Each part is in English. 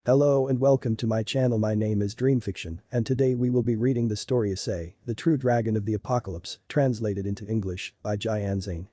Hello and welcome to my channel. My name is DreamFiction and today we will be reading the story Issei, the True Dragon of the Apocalypse, translated into English by Jyanzein.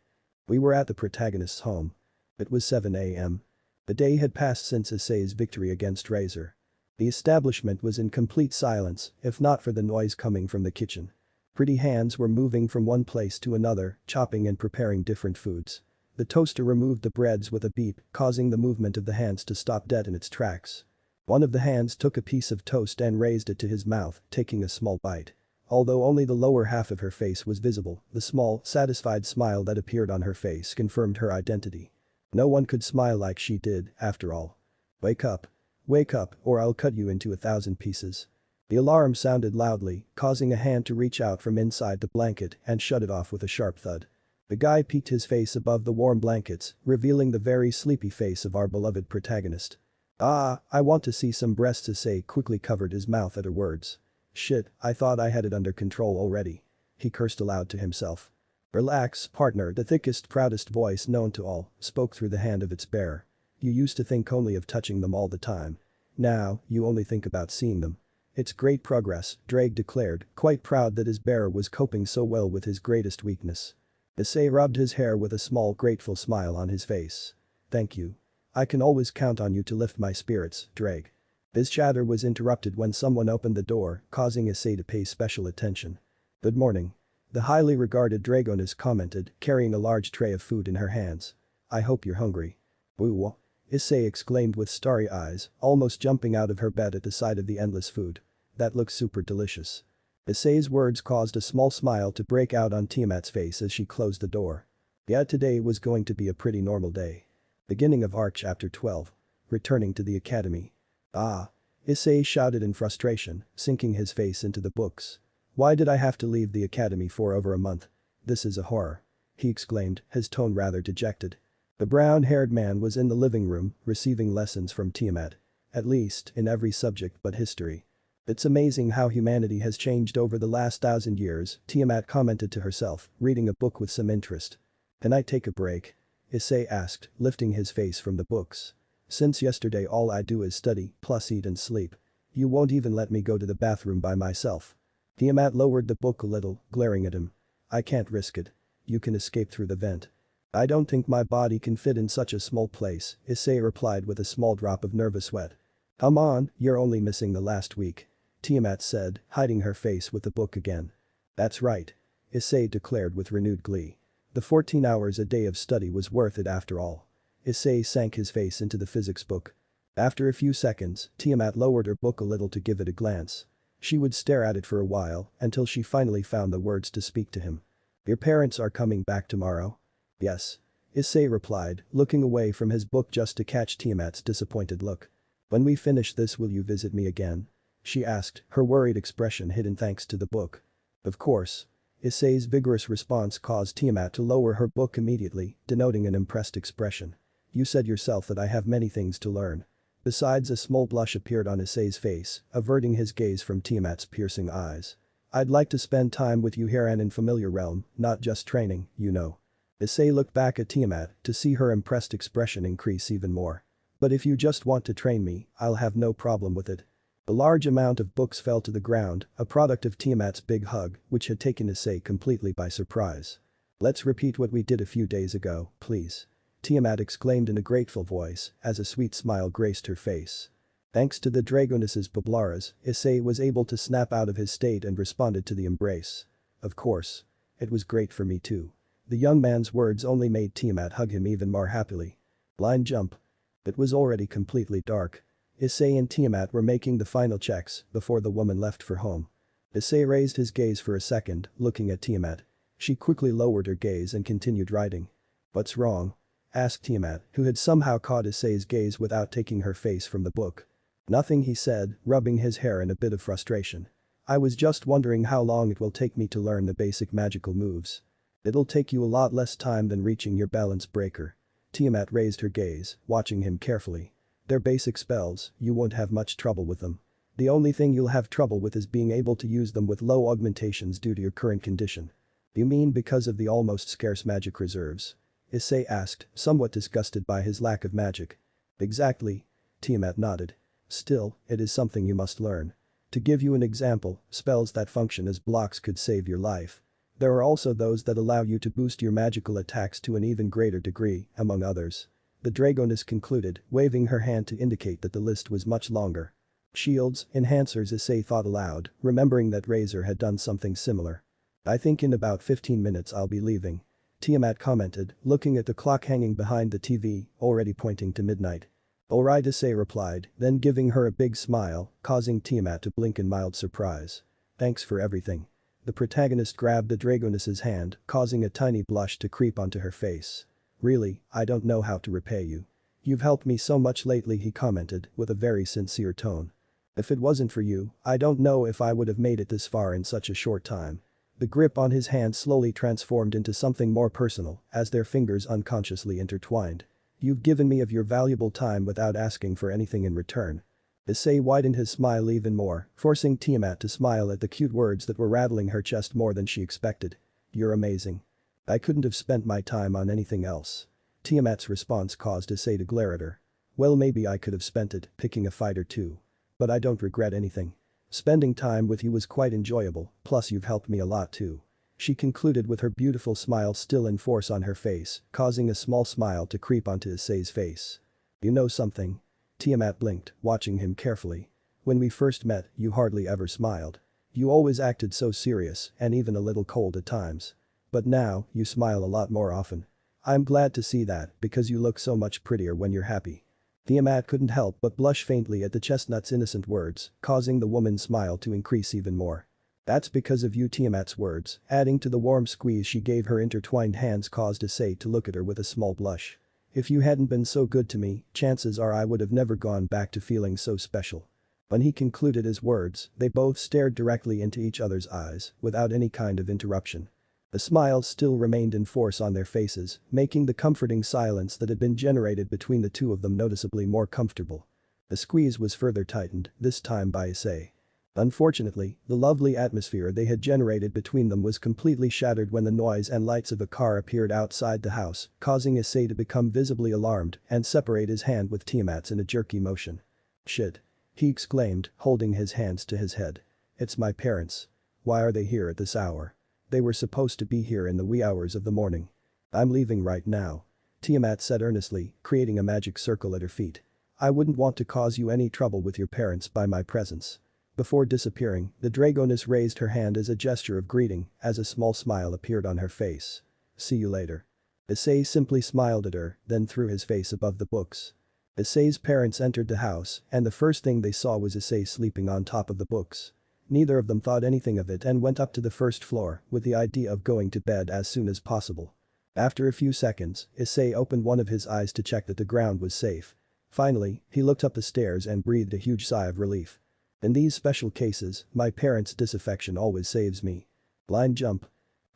We were at the protagonist's home. It was 7 a.m. The day had passed since Issei's victory against Razor. The establishment was in complete silence, if not for the noise coming from the kitchen. Pretty hands were moving from one place to another, chopping and preparing different foods. The toaster removed the breads with a beep, causing the movement of the hands to stop dead in its tracks. One of the hands took a piece of toast and raised it to his mouth, taking a small bite. Although only the lower half of her face was visible, the small, satisfied smile that appeared on her face confirmed her identity. No one could smile like she did, after all. Wake up, or I'll cut you into 1,000 pieces. The alarm sounded loudly, causing a hand to reach out from inside the blanket and shut it off with a sharp thud. The guy peeked his face above the warm blankets, revealing the very sleepy face of our beloved protagonist. "Ah, I want to see some breasts." Issei quickly covered his mouth at her words. "Shit, I thought I had it under control already." He cursed aloud to himself. "Relax, partner." The thickest, proudest voice known to all spoke through the hand of its bearer. "You used to think only of touching them all the time. Now, you only think about seeing them." "It's great progress," Drake declared, quite proud that his bearer was coping so well with his greatest weakness. Issei rubbed his hair with a small grateful smile on his face. "Thank you. I can always count on you to lift my spirits, Drake." This chatter was interrupted when someone opened the door, causing Issei to pay special attention. "Good morning." The highly regarded dragoness commented, carrying a large tray of food in her hands. "I hope you're hungry." "Woo!" Issei exclaimed with starry eyes, almost jumping out of her bed at the sight of the endless food. "That looks super delicious." Issei's words caused a small smile to break out on Tiamat's face as she closed the door. Yeah, today was going to be a pretty normal day. Beginning of Arc Chapter 12. Returning to the academy. "Ah!" Issei shouted in frustration, sinking his face into the books. "Why did I have to leave the academy for over a month? This is a horror." He exclaimed, his tone rather dejected. The brown-haired man was in the living room, receiving lessons from Tiamat. At least, in every subject but history. "It's amazing how humanity has changed over the last 1,000 years," Tiamat commented to herself, reading a book with some interest. "Can I take a break?" Issei asked, lifting his face from the books. "Since yesterday all I do is study, plus eat and sleep. You won't even let me go to the bathroom by myself." Tiamat lowered the book a little, glaring at him. "I can't risk it. You can escape through the vent." "I don't think my body can fit in such a small place," Issei replied with a small drop of nervous sweat. "Come on, you're only missing the last week," Tiamat said, hiding her face with the book again. "That's right," Issei declared with renewed glee. The 14 hours a day of study was worth it after all. Issei sank his face into the physics book. After a few seconds, Tiamat lowered her book a little to give it a glance. She would stare at it for a while until she finally found the words to speak to him. "Your parents are coming back tomorrow?" "Yes," Issei replied, looking away from his book just to catch Tiamat's disappointed look. "When we finish this, will you visit me again?" she asked, her worried expression hidden thanks to the book. "Of course." Issei's vigorous response caused Tiamat to lower her book immediately, denoting an impressed expression. "You said yourself that I have many things to learn." Besides, a small blush appeared on Issei's face, averting his gaze from Tiamat's piercing eyes. "I'd like to spend time with you here and in familiar realm, not just training, you know." Issei looked back at Tiamat to see her impressed expression increase even more. "But if you just want to train me, I'll have no problem with it." A large amount of books fell to the ground, a product of Tiamat's big hug, which had taken Issei completely by surprise. "Let's repeat what we did a few days ago, please," Tiamat exclaimed in a grateful voice as a sweet smile graced her face. Thanks to the dragoness's Poblaras, Issei was able to snap out of his state and responded to the embrace. "Of course. It was great for me too." The young man's words only made Tiamat hug him even more happily. Line jump. It was already completely dark. Issei and Tiamat were making the final checks before the woman left for home. Issei raised his gaze for a second, looking at Tiamat. She quickly lowered her gaze and continued writing. "What's wrong?" asked Tiamat, who had somehow caught Issei's gaze without taking her face from the book. "Nothing," he said, rubbing his hair in a bit of frustration. "I was just wondering how long it will take me to learn the basic magical moves." "It'll take you a lot less time than reaching your balance breaker." Tiamat raised her gaze, watching him carefully. "They're basic spells, you won't have much trouble with them. The only thing you'll have trouble with is being able to use them with low augmentations due to your current condition." "You mean because of the almost scarce magic reserves?" Issei asked, somewhat disgusted by his lack of magic. "Exactly." Tiamat nodded. Still, it is something you must learn. To give you an example, spells that function as blocks could save your life. There are also those that allow you to boost your magical attacks to an even greater degree, among others. The Dragoness concluded, waving her hand to indicate that the list was much longer. Shields, enhancers, Issei thought aloud, remembering that Razor had done something similar. I think in about 15 minutes I'll be leaving. Tiamat commented, looking at the clock hanging behind the TV, already pointing to midnight. Alright, Issei replied, then giving her a big smile, causing Tiamat to blink in mild surprise. Thanks for everything. The protagonist grabbed the Dragoness's hand, causing a tiny blush to creep onto her face. Really, I don't know how to repay you. You've helped me so much lately, he commented, with a very sincere tone. If it wasn't for you, I don't know if I would have made it this far in such a short time. The grip on his hand slowly transformed into something more personal, as their fingers unconsciously intertwined. You've given me of your valuable time without asking for anything in return. Issei widened his smile even more, forcing Tiamat to smile at the cute words that were rattling her chest more than she expected. You're amazing. I couldn't have spent my time on anything else. Tiamat's response caused Issei to glare at her. Well, maybe I could have spent it picking a fight or two. But I don't regret anything. Spending time with you was quite enjoyable, plus you've helped me a lot too. She concluded with her beautiful smile still in force on her face, causing a small smile to creep onto Issei's face. You know something? Tiamat blinked, watching him carefully. When we first met, you hardly ever smiled. You always acted so serious and even a little cold at times. But now, you smile a lot more often. I'm glad to see that because you look so much prettier when you're happy. Tiamat couldn't help but blush faintly at the chestnut's innocent words, causing the woman's smile to increase even more. That's because of you, Tiamat's words, adding to the warm squeeze she gave her intertwined hands, caused Issei to look at her with a small blush. If you hadn't been so good to me, chances are I would have never gone back to feeling so special. When he concluded his words, they both stared directly into each other's eyes, without any kind of interruption. The smile still remained in force on their faces, making the comforting silence that had been generated between the two of them noticeably more comfortable. The squeeze was further tightened, this time by Issei. Unfortunately, the lovely atmosphere they had generated between them was completely shattered when the noise and lights of a car appeared outside the house, causing Issei to become visibly alarmed and separate his hand with Tiamat's in a jerky motion. Shit. He exclaimed, holding his hands to his head. It's my parents. Why are they here at this hour? They were supposed to be here in the wee hours of the morning. I'm leaving right now. Tiamat said earnestly, creating a magic circle at her feet. I wouldn't want to cause you any trouble with your parents by my presence. Before disappearing, the Dragoness raised her hand as a gesture of greeting, as a small smile appeared on her face. See you later. Issei simply smiled at her, then threw his face above the books. Issei's parents entered the house, and the first thing they saw was Issei sleeping on top of the books. Neither of them thought anything of it and went up to the first floor with the idea of going to bed as soon as possible. After a few seconds, Issei opened one of his eyes to check that the ground was safe. Finally, he looked up the stairs and breathed a huge sigh of relief. In these special cases, my parents' disaffection always saves me. Line jump.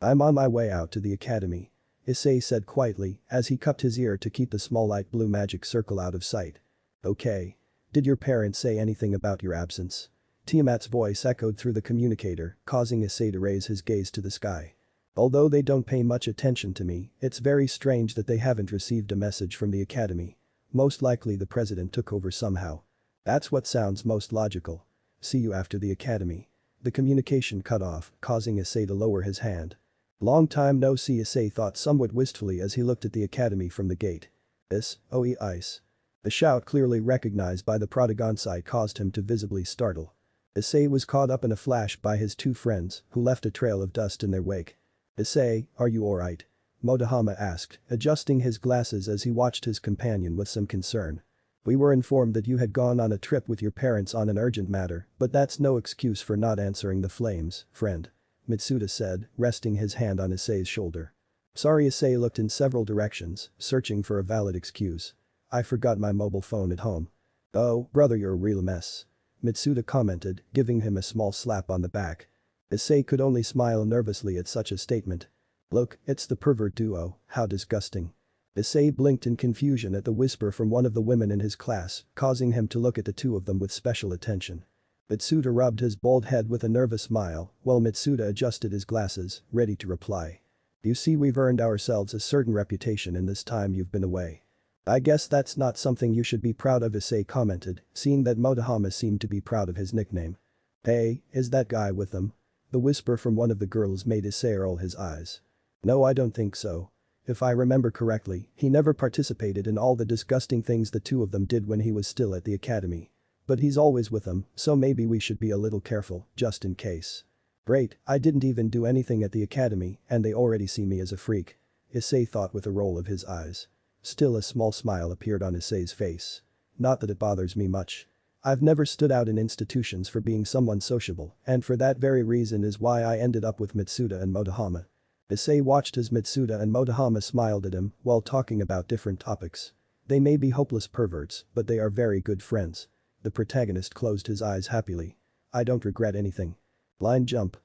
I'm on my way out to the academy. Issei said quietly as he cupped his ear to keep the small light blue magic circle out of sight. Okay. Did your parents say anything about your absence? Tiamat's voice echoed through the communicator, causing Issei to raise his gaze to the sky. Although they don't pay much attention to me, it's very strange that they haven't received a message from the academy. Most likely the president took over somehow. That's what sounds most logical. See you after the academy. The communication cut off, causing Issei to lower his hand. Long time no see, Issei thought somewhat wistfully as he looked at the academy from the gate. Ice. The shout clearly recognized by the Protagonsai caused him to visibly startle. Issei was caught up in a flash by his two friends, who left a trail of dust in their wake. Issei, are you alright? Motohama asked, adjusting his glasses as he watched his companion with some concern. We were informed that you had gone on a trip with your parents on an urgent matter, but that's no excuse for not answering the flames, friend. Mitsuda said, resting his hand on Issei's shoulder. Sorry, Issei looked in several directions, searching for a valid excuse. I forgot my mobile phone at home. Oh, brother, you're a real mess. Mitsuda commented, giving him a small slap on the back. Issei could only smile nervously at such a statement. Look, it's the pervert duo, how disgusting. Issei blinked in confusion at the whisper from one of the women in his class, causing him to look at the two of them with special attention. Mitsuda rubbed his bald head with a nervous smile, while Mitsuda adjusted his glasses, ready to reply. You see, we've earned ourselves a certain reputation in this time you've been away. I guess that's not something you should be proud of, Issei commented, seeing that Motohama seemed to be proud of his nickname. Hey, is that guy with them? The whisper from one of the girls made Issei roll his eyes. No, I don't think so. If I remember correctly, he never participated in all the disgusting things the two of them did when he was still at the academy. But he's always with them, so maybe we should be a little careful, just in case. Great, I didn't even do anything at the academy and they already see me as a freak. Issei thought with a roll of his eyes. Still a small smile appeared on Issei's face. Not that it bothers me much. I've never stood out in institutions for being someone sociable, and for that very reason is why I ended up with Mitsuda and Motohama. Issei watched as Mitsuda and Motohama smiled at him while talking about different topics. They may be hopeless perverts, but they are very good friends. The protagonist closed his eyes happily. I don't regret anything. Line jump.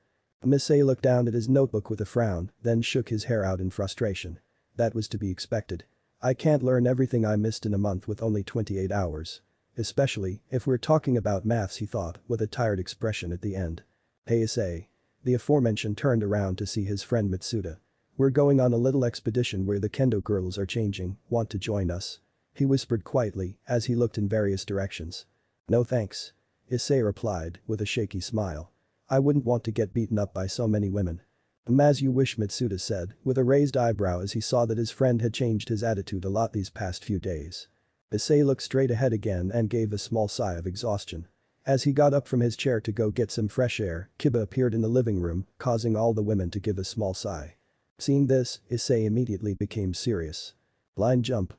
Issei looked down at his notebook with a frown, then shook his hair out in frustration. That was to be expected. I can't learn everything I missed in a month with only 28 hours. Especially, if we're talking about maths, he thought, with a tired expression at the end. Hey Issei. The aforementioned turned around to see his friend Mitsuda. We're going on a little expedition where the kendo girls are changing, want to join us? He whispered quietly as he looked in various directions. No thanks. Issei replied, with a shaky smile. I wouldn't want to get beaten up by so many women. As you wish, Mitsuda said, with a raised eyebrow as he saw that his friend had changed his attitude a lot these past few days. Issei looked straight ahead again and gave a small sigh of exhaustion. As he got up from his chair to go get some fresh air, Kiba appeared in the living room, causing all the women to give a small sigh. Seeing this, Issei immediately became serious. Line jump.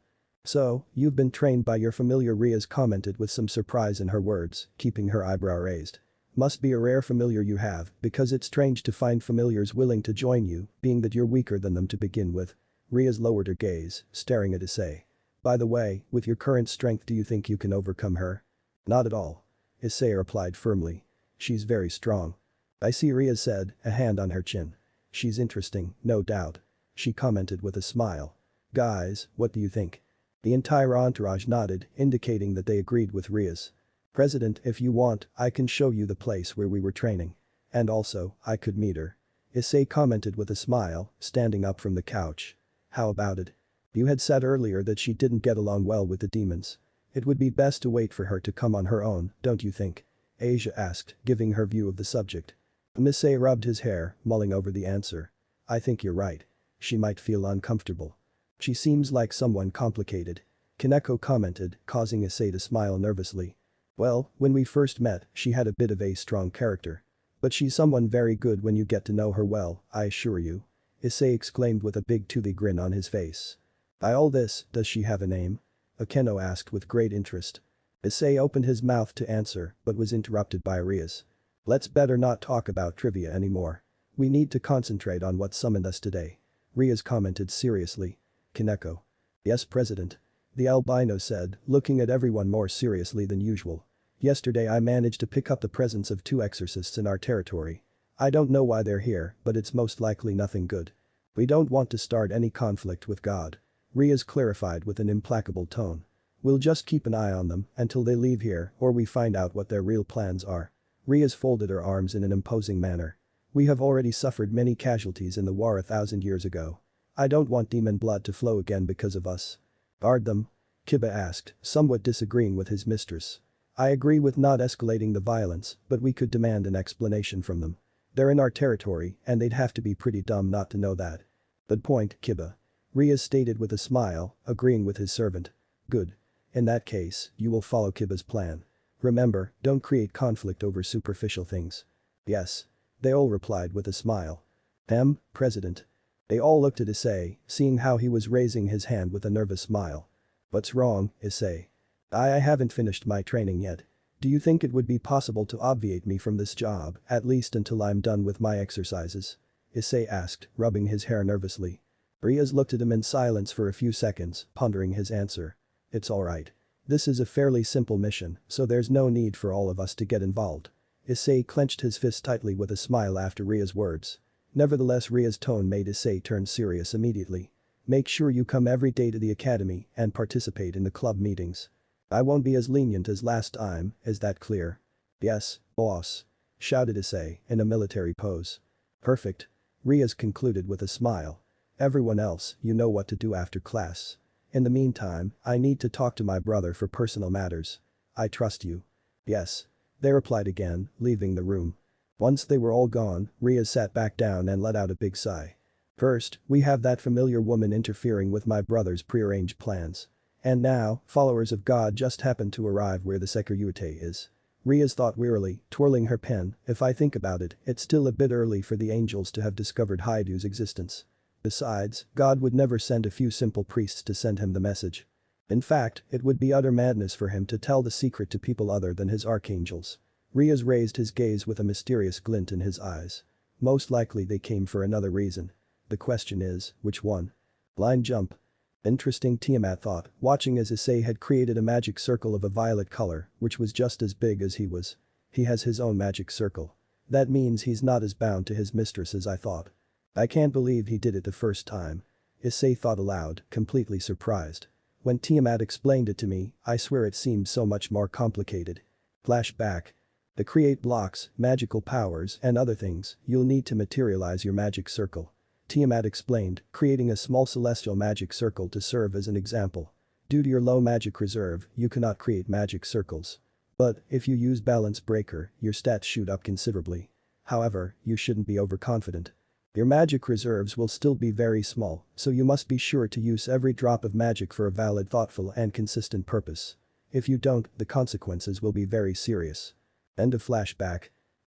So, you've been trained by your familiar, Riaz commented with some surprise in her words, keeping her eyebrow raised. Must be a rare familiar you have, because it's strange to find familiars willing to join you, being that you're weaker than them to begin with. Riaz lowered her gaze, staring at Issei. By the way, with your current strength, do you think you can overcome her? Not at all. Issei replied firmly. She's very strong. I see, Riaz said, a hand on her chin. She's interesting, no doubt. She commented with a smile. Guys, what do you think? The entire entourage nodded, indicating that they agreed with Riaz. President, if you want, I can show you the place where we were training. And also, I could meet her. Issei commented with a smile, standing up from the couch. How about it? You had said earlier that she didn't get along well with the demons. It would be best to wait for her to come on her own, don't you think? Asia asked, giving her view of the subject. Issei rubbed his hair, mulling over the answer. I think you're right. She might feel uncomfortable. She seems like someone complicated. Kaneko commented, causing Issei to smile nervously. Well, when we first met, she had a bit of a strong character. But she's someone very good when you get to know her well, I assure you. Issei exclaimed with a big toothy grin on his face. By all this, does she have a name? Akeno asked with great interest. Issei opened his mouth to answer, but was interrupted by Riaz. Let's better not talk about trivia anymore. We need to concentrate on what summoned us today. Riaz commented seriously. Kaneko. Yes, President. The albino said, looking at everyone more seriously than usual. Yesterday I managed to pick up the presence of 2 exorcists in our territory. I don't know why they're here, but it's most likely nothing good. We don't want to start any conflict with God. Riaz clarified with an implacable tone. We'll just keep an eye on them until they leave here or we find out what their real plans are. Riaz folded her arms in an imposing manner. We have already suffered many casualties in the war 1,000 years ago. I don't want demon blood to flow again because of us. Guard them? Kiba asked, somewhat disagreeing with his mistress. I agree with not escalating the violence, but we could demand an explanation from them. They're in our territory and they'd have to be pretty dumb not to know that. Good point, Kiba. Riaz stated with a smile, agreeing with his servant. Good. In that case, you will follow Kiba's plan. Remember, don't create conflict over superficial things. Yes. They all replied with a smile. President. They all looked at Issei, seeing how he was raising his hand with a nervous smile. What's wrong, Issei? I haven't finished my training yet. Do you think it would be possible to obviate me from this job, at least until I'm done with my exercises? Issei asked, rubbing his hair nervously. Riaz looked at him in silence for a few seconds, pondering his answer. It's alright. This is a fairly simple mission, so there's no need for all of us to get involved. Issei clenched his fist tightly with a smile after Riaz's words. Nevertheless, Riaz's tone made Issei turn serious immediately. Make sure you come every day to the academy and participate in the club meetings. I won't be as lenient as last time, is that clear? Yes, boss. Shouted Issei in a military pose. Perfect. Riaz concluded with a smile. Everyone else, you know what to do after class. In the meantime, I need to talk to my brother for personal matters. I trust you. Yes. They replied again, leaving the room. Once they were all gone, Ria sat back down and let out a big sigh. First, we have that familiar woman interfering with my brother's prearranged plans. And now, followers of God just happened to arrive where the security is. Ria's thought wearily, twirling her pen, if I think about it, it's still a bit early for the angels to have discovered Haidu's existence. Besides, God would never send a few simple priests to send him the message. In fact, it would be utter madness for him to tell the secret to people other than his archangels. Riaz raised his gaze with a mysterious glint in his eyes. Most likely they came for another reason. The question is, which one? Line jump. Interesting, Tiamat thought, watching as Issei had created a magic circle of a violet color, which was just as big as he was. He has his own magic circle. That means he's not as bound to his mistress as I thought. I can't believe he did it the first time. Issei thought aloud, completely surprised. When Tiamat explained it to me, I swear it seemed so much more complicated. Flashback. To create blocks, magical powers, and other things, you'll need to materialize your magic circle. Tiamat explained, creating a small celestial magic circle to serve as an example. Due to your low magic reserve, you cannot create magic circles. But, if you use Balance Breaker, your stats shoot up considerably. However, you shouldn't be overconfident. Your magic reserves will still be very small, so you must be sure to use every drop of magic for a valid, thoughtful, and consistent purpose. If you don't, the consequences will be very serious. End of flashback.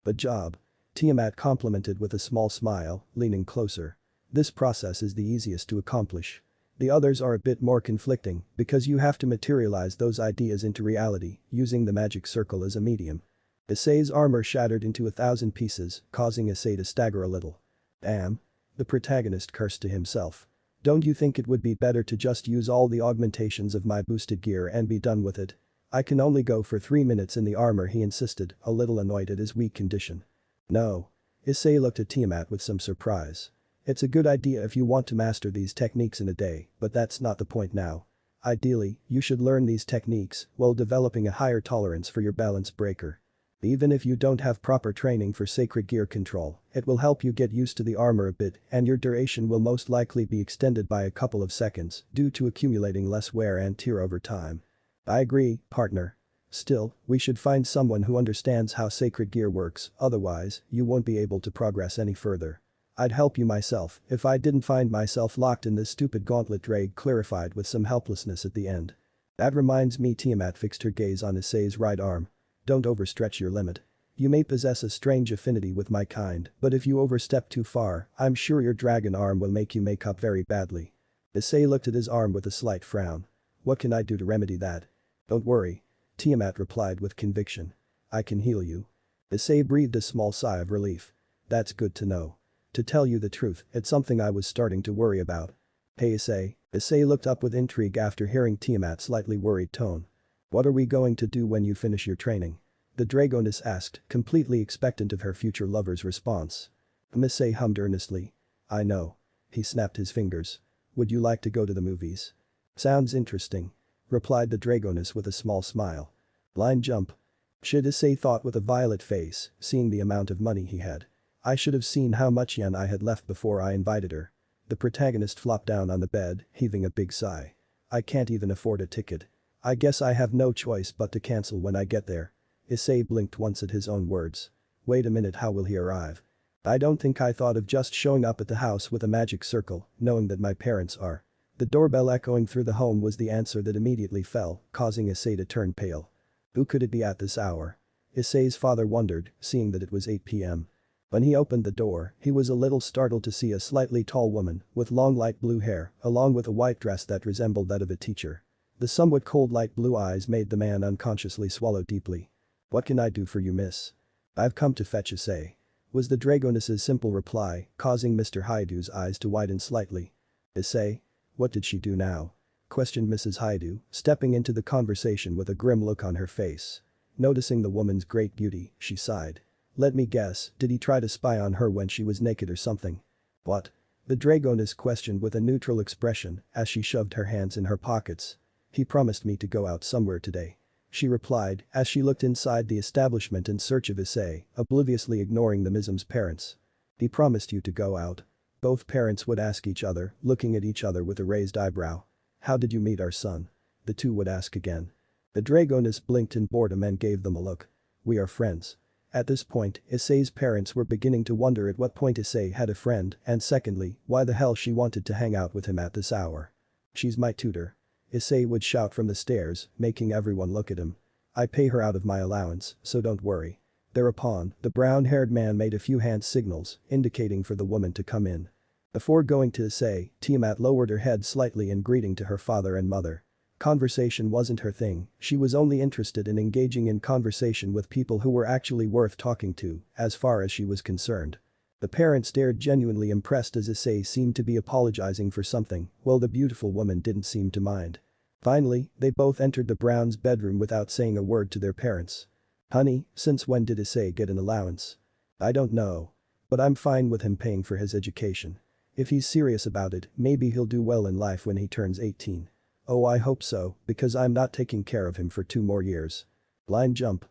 Good job. Tiamat complimented with a small smile, leaning closer. This process is the easiest to accomplish. The others are a bit more conflicting because you have to materialize those ideas into reality using the magic circle as a medium. Issei's armor shattered into 1,000 pieces, causing Issei to stagger a little. Damn. The protagonist cursed to himself. Don't you think it would be better to just use all the augmentations of my boosted gear and be done with it? I can only go for 3 minutes in the armor, he insisted, a little annoyed at his weak condition. No. Issei looked at Tiamat with some surprise. It's a good idea if you want to master these techniques in a day, but that's not the point now. Ideally, you should learn these techniques while developing a higher tolerance for your balance breaker. Even if you don't have proper training for sacred gear control, it will help you get used to the armor a bit and your duration will most likely be extended by a couple of seconds due to accumulating less wear and tear over time. I agree, partner. Still, we should find someone who understands how sacred gear works, otherwise, you won't be able to progress any further. I'd help you myself if I didn't find myself locked in this stupid gauntlet, Drake clarified with some helplessness at the end. That reminds me, Tiamat fixed her gaze on Issei's right arm. Don't overstretch your limit. You may possess a strange affinity with my kind, but if you overstep too far, I'm sure your dragon arm will make you make up very badly. Issei looked at his arm with a slight frown. What can I do to remedy that? Don't worry. Tiamat replied with conviction. I can heal you. Issei breathed a small sigh of relief. That's good to know. To tell you the truth, it's something I was starting to worry about. Hey Issei. Issei looked up with intrigue after hearing Tiamat's slightly worried tone. What are we going to do when you finish your training? The dragoness asked, completely expectant of her future lover's response. Issei hummed earnestly. I know. He snapped his fingers. Would you like to go to the movies? Sounds interesting. Replied the dragoness with a small smile. Line jump. Should Issei thought with a violet face, seeing the amount of money he had. I should have seen how much yen I had left before I invited her. The protagonist flopped down on the bed, heaving a big sigh. I can't even afford a ticket. I guess I have no choice but to cancel when I get there. Issei blinked once at his own words. Wait a minute, how will he arrive? I don't think I thought of just showing up at the house with a magic circle, knowing that my parents are. The doorbell echoing through the home was the answer that immediately fell, causing Issei to turn pale. Who could it be at this hour? Issei's father wondered, seeing that it was 8 p.m. When he opened the door, he was a little startled to see a slightly tall woman with long light blue hair, along with a white dress that resembled that of a teacher. The somewhat cold light blue eyes made the man unconsciously swallow deeply. What can I do for you, miss? I've come to fetch Issei. Was the dragoness's simple reply, causing Mr. Haidu's eyes to widen slightly. Issei? What did she do now? Questioned Mrs. Haidu, stepping into the conversation with a grim look on her face. Noticing the woman's great beauty, she sighed. Let me guess, did he try to spy on her when she was naked or something? What? The dragoness questioned with a neutral expression as she shoved her hands in her pockets. He promised me to go out somewhere today. She replied as she looked inside the establishment in search of Issei, obliviously ignoring the Mizum's parents. He promised you to go out. Both parents would ask each other, looking at each other with a raised eyebrow. How did you meet our son? The two would ask again. The dragoness blinked in boredom and gave them a look. We are friends. At this point, Issei's parents were beginning to wonder at what point Issei had a friend and secondly, why the hell she wanted to hang out with him at this hour. She's my tutor. Issei would shout from the stairs, making everyone look at him. I pay her out of my allowance, so don't worry. Thereupon, the brown-haired man made a few hand signals, indicating for the woman to come in. Before going to Issei, Tiamat lowered her head slightly in greeting to her father and mother. Conversation wasn't her thing, she was only interested in engaging in conversation with people who were actually worth talking to, as far as she was concerned. The parents stared genuinely impressed as Issei seemed to be apologizing for something, while the beautiful woman didn't seem to mind. Finally, they both entered the Browns' bedroom without saying a word to their parents. Honey, since when did Issei get an allowance? I don't know. But I'm fine with him paying for his education. If he's serious about it, maybe he'll do well in life when he turns 18. Oh, I hope so, because I'm not taking care of him for 2 more years. Line jump.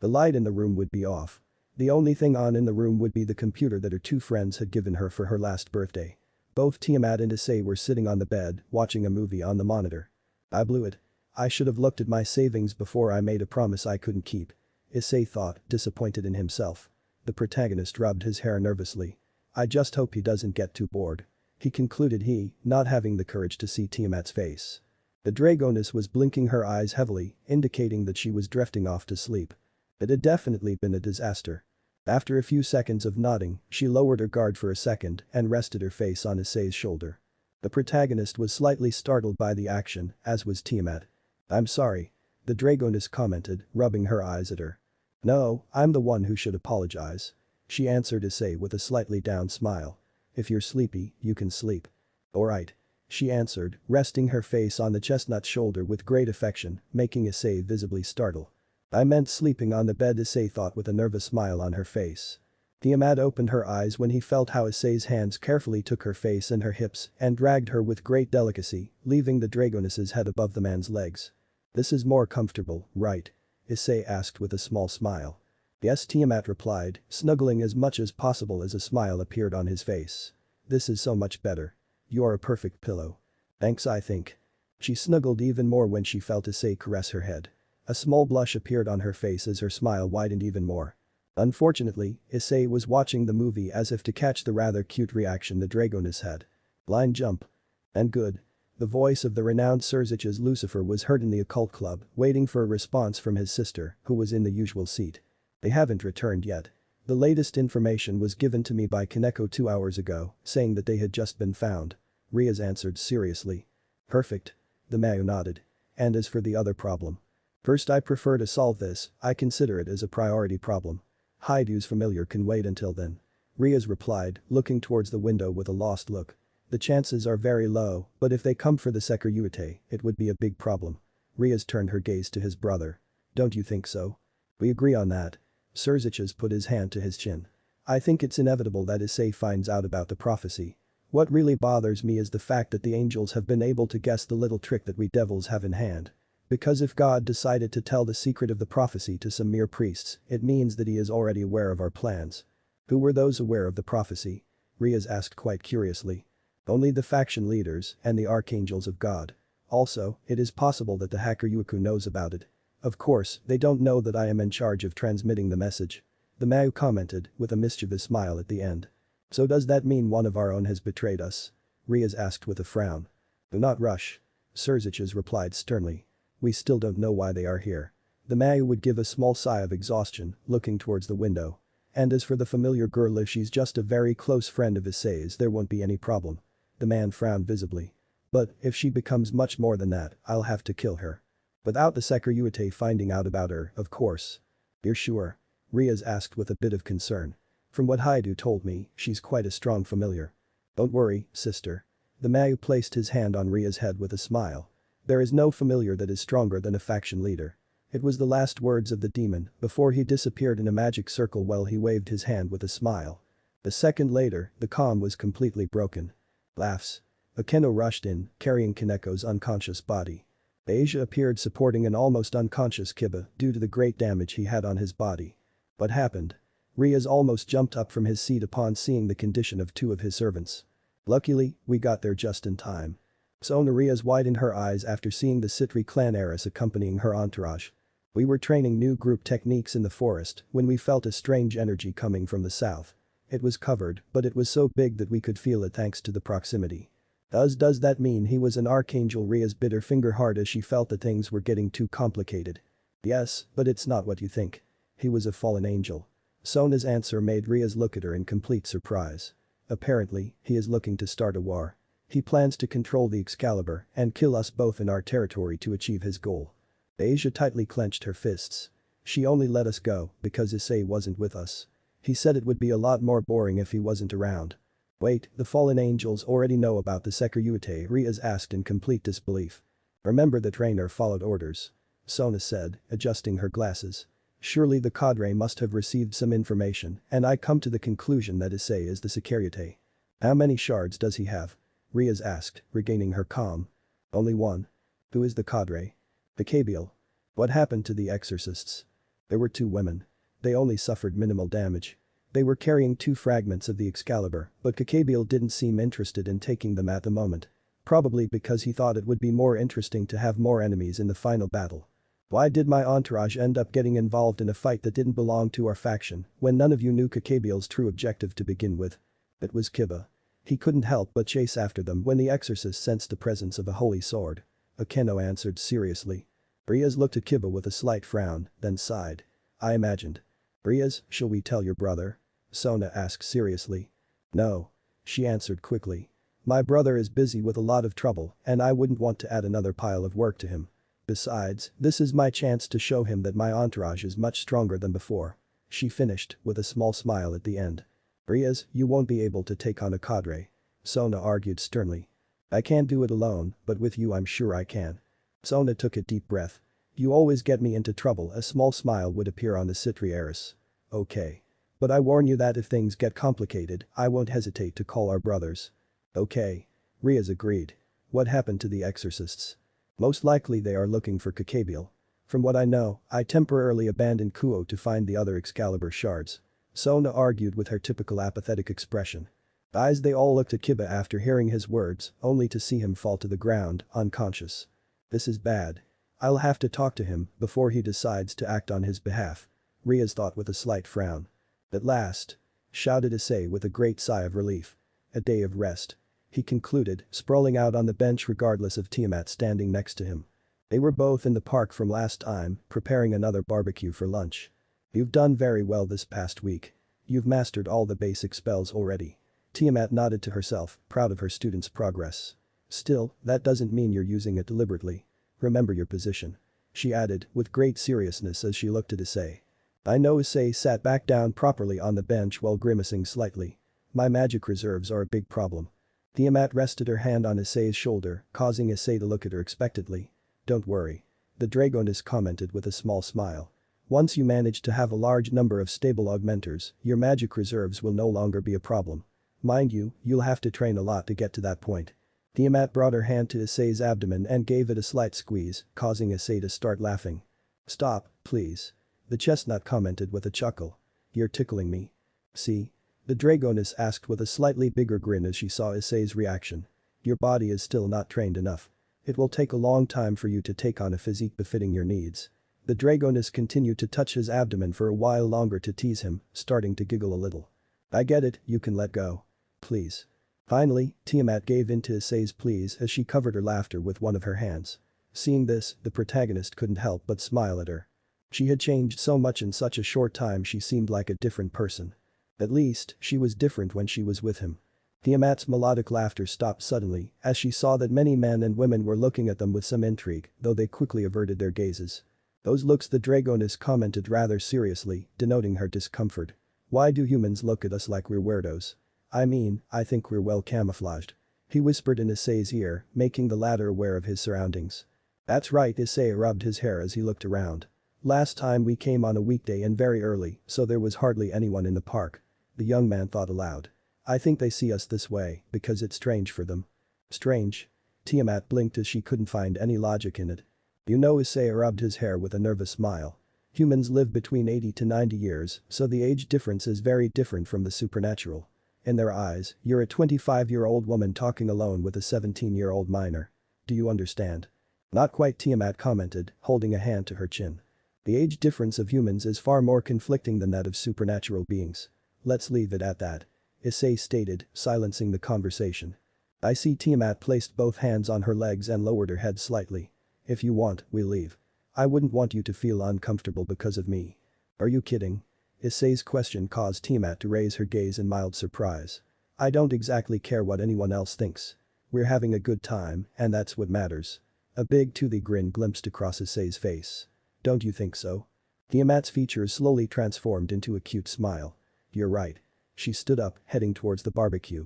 The light in the room would be off. The only thing on in the room would be the computer that her 2 friends had given her for her last birthday. Both Tiamat and Issei were sitting on the bed, watching a movie on the monitor. I blew it. I should have looked at my savings before I made a promise I couldn't keep. Issei thought, disappointed in himself. The protagonist rubbed his hair nervously. I just hope he doesn't get too bored. He concluded not having the courage to see Tiamat's face. The dragoness was blinking her eyes heavily, indicating that she was drifting off to sleep. It had definitely been a disaster. After a few seconds of nodding, she lowered her guard for a second and rested her face on Issei's shoulder. The protagonist was slightly startled by the action, as was Tiamat. I'm sorry. The dragoness commented, rubbing her eyes at her. No, I'm the one who should apologize. She answered Issei with a slightly down smile. If you're sleepy, you can sleep. Alright. She answered, resting her face on the chestnut shoulder with great affection, making Issei visibly startled. I meant sleeping on the bed, Issei thought with a nervous smile on her face. Tiamat opened her eyes when he felt how Issei's hands carefully took her face and her hips and dragged her with great delicacy, leaving the dragoness's head above the man's legs. This is more comfortable, right? Issei asked with a small smile. Yes, Tiamat replied, snuggling as much as possible as a smile appeared on his face. This is so much better. You're a perfect pillow. Thanks, I think. She snuggled even more when she felt Issei caress her head. A small blush appeared on her face as her smile widened even more. Unfortunately, Issei was watching the movie as if to catch the rather cute reaction the dragoness had. Line jump. And good. The voice of the renowned Surzich's Lucifer was heard in the occult club, waiting for a response from his sister, who was in the usual seat. They haven't returned yet. The latest information was given to me by Kaneko 2 hours ago, saying that they had just been found. Riaz answered seriously. Perfect. The Mayu nodded. And as for the other problem. First, I prefer to solve this, I consider it as a priority problem. Haidu's familiar can wait until then. Riaz replied, looking towards the window with a lost look. The chances are very low, but if they come for the Sekiryuite, it would be a big problem. Riaz turned her gaze to his brother. Don't you think so? We agree on that. Surzich's put his hand to his chin. I think it's inevitable that Issei finds out about the prophecy. What really bothers me is the fact that the angels have been able to guess the little trick that we devils have in hand. Because if God decided to tell the secret of the prophecy to some mere priests, it means that he is already aware of our plans. Who were those aware of the prophecy? Riaz asked quite curiously. Only the faction leaders and the archangels of God. Also, it is possible that the hacker Yuku knows about it. Of course, they don't know that I am in charge of transmitting the message. The Mayu commented, with a mischievous smile at the end. So does that mean one of our own has betrayed us? Riaz asked with a frown. Do not rush. Surzich's replied sternly. We still don't know why they are here. The Mayu would give a small sigh of exhaustion, looking towards the window. And as for the familiar girl, if she's just a very close friend of Issei's, there won't be any problem. The man frowned visibly. But, if she becomes much more than that, I'll have to kill her. Without the Sekiryuite finding out about her, of course. You're sure? Riaz asked with a bit of concern. From what Haidu told me, she's quite a strong familiar. Don't worry, sister. The Mayu placed his hand on Ria's head with a smile. There is no familiar that is stronger than a faction leader. It was the last words of the demon before he disappeared in a magic circle while he waved his hand with a smile. A second later, the calm was completely broken. Laughs. Akeno rushed in, carrying Kaneko's unconscious body. Asia appeared supporting an almost unconscious Kiba due to the great damage he had on his body. What happened? Riaz almost jumped up from his seat upon seeing the condition of 2 of his servants. Luckily, we got there just in time. Sonaria's widened her eyes after seeing the Citri clan heiress accompanying her entourage. We were training new group techniques in the forest when we felt a strange energy coming from the south. It was covered, but it was so big that we could feel it thanks to the proximity. Does that mean he was an archangel? Ria's bit her finger hard as she felt that things were getting too complicated. Yes, but it's not what you think. He was a fallen angel. Sona's answer made Ria's look at her in complete surprise. Apparently, he is looking to start a war. He plans to control the Excalibur and kill us both in our territory to achieve his goal. Asia tightly clenched her fists. She only let us go because Issei wasn't with us. He said it would be a lot more boring if he wasn't around. Wait, the fallen angels already know about the Securitate? Ria's asked in complete disbelief. Remember the trainer followed orders. Sona said, adjusting her glasses. Surely the cadre must have received some information, and I come to the conclusion that Issei is the Securitate. How many shards does he have? Ria's asked, regaining her calm. Only one. Who is the cadre? The Kabiel. What happened to the exorcists? There were 2 women. They only suffered minimal damage. They were carrying 2 fragments of the Excalibur, but Kabiel didn't seem interested in taking them at the moment. Probably because he thought it would be more interesting to have more enemies in the final battle. Why did my entourage end up getting involved in a fight that didn't belong to our faction when none of you knew Kabiel's true objective to begin with? It was Kiba. He couldn't help but chase after them when the exorcist sensed the presence of a holy sword. Akeno answered seriously. Riaz looked at Kiba with a slight frown, then sighed. I imagined. Riaz, shall we tell your brother? Sona asked seriously. No. She answered quickly. My brother is busy with a lot of trouble and I wouldn't want to add another pile of work to him. Besides, this is my chance to show him that my entourage is much stronger than before. She finished with a small smile at the end. Riaz, you won't be able to take on a cadre. Sona argued sternly. I can't do it alone, but with you I'm sure I can. Sona took a deep breath. You always get me into trouble. A small smile would appear on the Citri heiress. Okay. But I warn you that if things get complicated, I won't hesitate to call our brothers. Okay. Riaz agreed. What happened to the exorcists? Most likely they are looking for Kabiel. From what I know, I temporarily abandoned Kuo to find the other Excalibur shards. Sona argued with her typical apathetic expression. Eyes they all looked at Kiba after hearing his words, only to see him fall to the ground, unconscious. This is bad. I'll have to talk to him before he decides to act on his behalf. Riaz thought with a slight frown. At last! Shouted Issei with a great sigh of relief. A day of rest. He concluded, sprawling out on the bench regardless of Tiamat standing next to him. They were both in the park from last time, preparing another barbecue for lunch. You've done very well this past week. You've mastered all the basic spells already. Tiamat nodded to herself, proud of her student's progress. Still, that doesn't mean you're using it deliberately. Remember your position. She added, with great seriousness as she looked at Issei. I know. Issei sat back down properly on the bench while grimacing slightly. My magic reserves are a big problem. Tiamat rested her hand on Issei's shoulder, causing Issei to look at her expectantly. Don't worry. The Dragoness commented with a small smile. Once you manage to have a large number of stable augmenters, your magic reserves will no longer be a problem. Mind you, you'll have to train a lot to get to that point. Tiamat brought her hand to Issei's abdomen and gave it a slight squeeze, causing Issei to start laughing. Stop, please. The chestnut commented with a chuckle. You're tickling me. See? The Dragoness asked with a slightly bigger grin as she saw Issei's reaction. Your body is still not trained enough. It will take a long time for you to take on a physique befitting your needs. The Dragoness continued to touch his abdomen for a while longer to tease him, starting to giggle a little. I get it, you can let go. Please. Finally, Tiamat gave in to Issei's pleas as she covered her laughter with one of her hands. Seeing this, the protagonist couldn't help but smile at her. She had changed so much in such a short time. She seemed like a different person. At least, she was different when she was with him. Tiamat's melodic laughter stopped suddenly as she saw that many men and women were looking at them with some intrigue, though they quickly averted their gazes. Those looks, the Dragoness commented rather seriously, denoting her discomfort. Why do humans look at us like we're weirdos? I mean, I think we're well camouflaged. He whispered in Issei's ear, making the latter aware of his surroundings. That's right. Issei rubbed his hair as he looked around. Last time we came on a weekday and very early, so there was hardly anyone in the park. The young man thought aloud. I think they see us this way because it's strange for them. Strange? Tiamat blinked as she couldn't find any logic in it. You know, Issei rubbed his hair with a nervous smile. Humans live between 80 to 90 years, so the age difference is very different from the supernatural. In their eyes, you're a 25-year-old woman talking alone with a 17-year-old minor. Do you understand? Not quite, Tiamat commented, holding a hand to her chin. The age difference of humans is far more conflicting than that of supernatural beings. Let's leave it at that. Issei stated, silencing the conversation. I see. Tiamat placed both hands on her legs and lowered her head slightly. If you want, we'll leave. I wouldn't want you to feel uncomfortable because of me. Are you kidding? Issei's question caused Tiamat to raise her gaze in mild surprise. I don't exactly care what anyone else thinks. We're having a good time, and that's what matters. A big toothy grin glimpsed across Issei's face. Don't you think so? Tiamat's features slowly transformed into a cute smile. You're right. She stood up, heading towards the barbecue.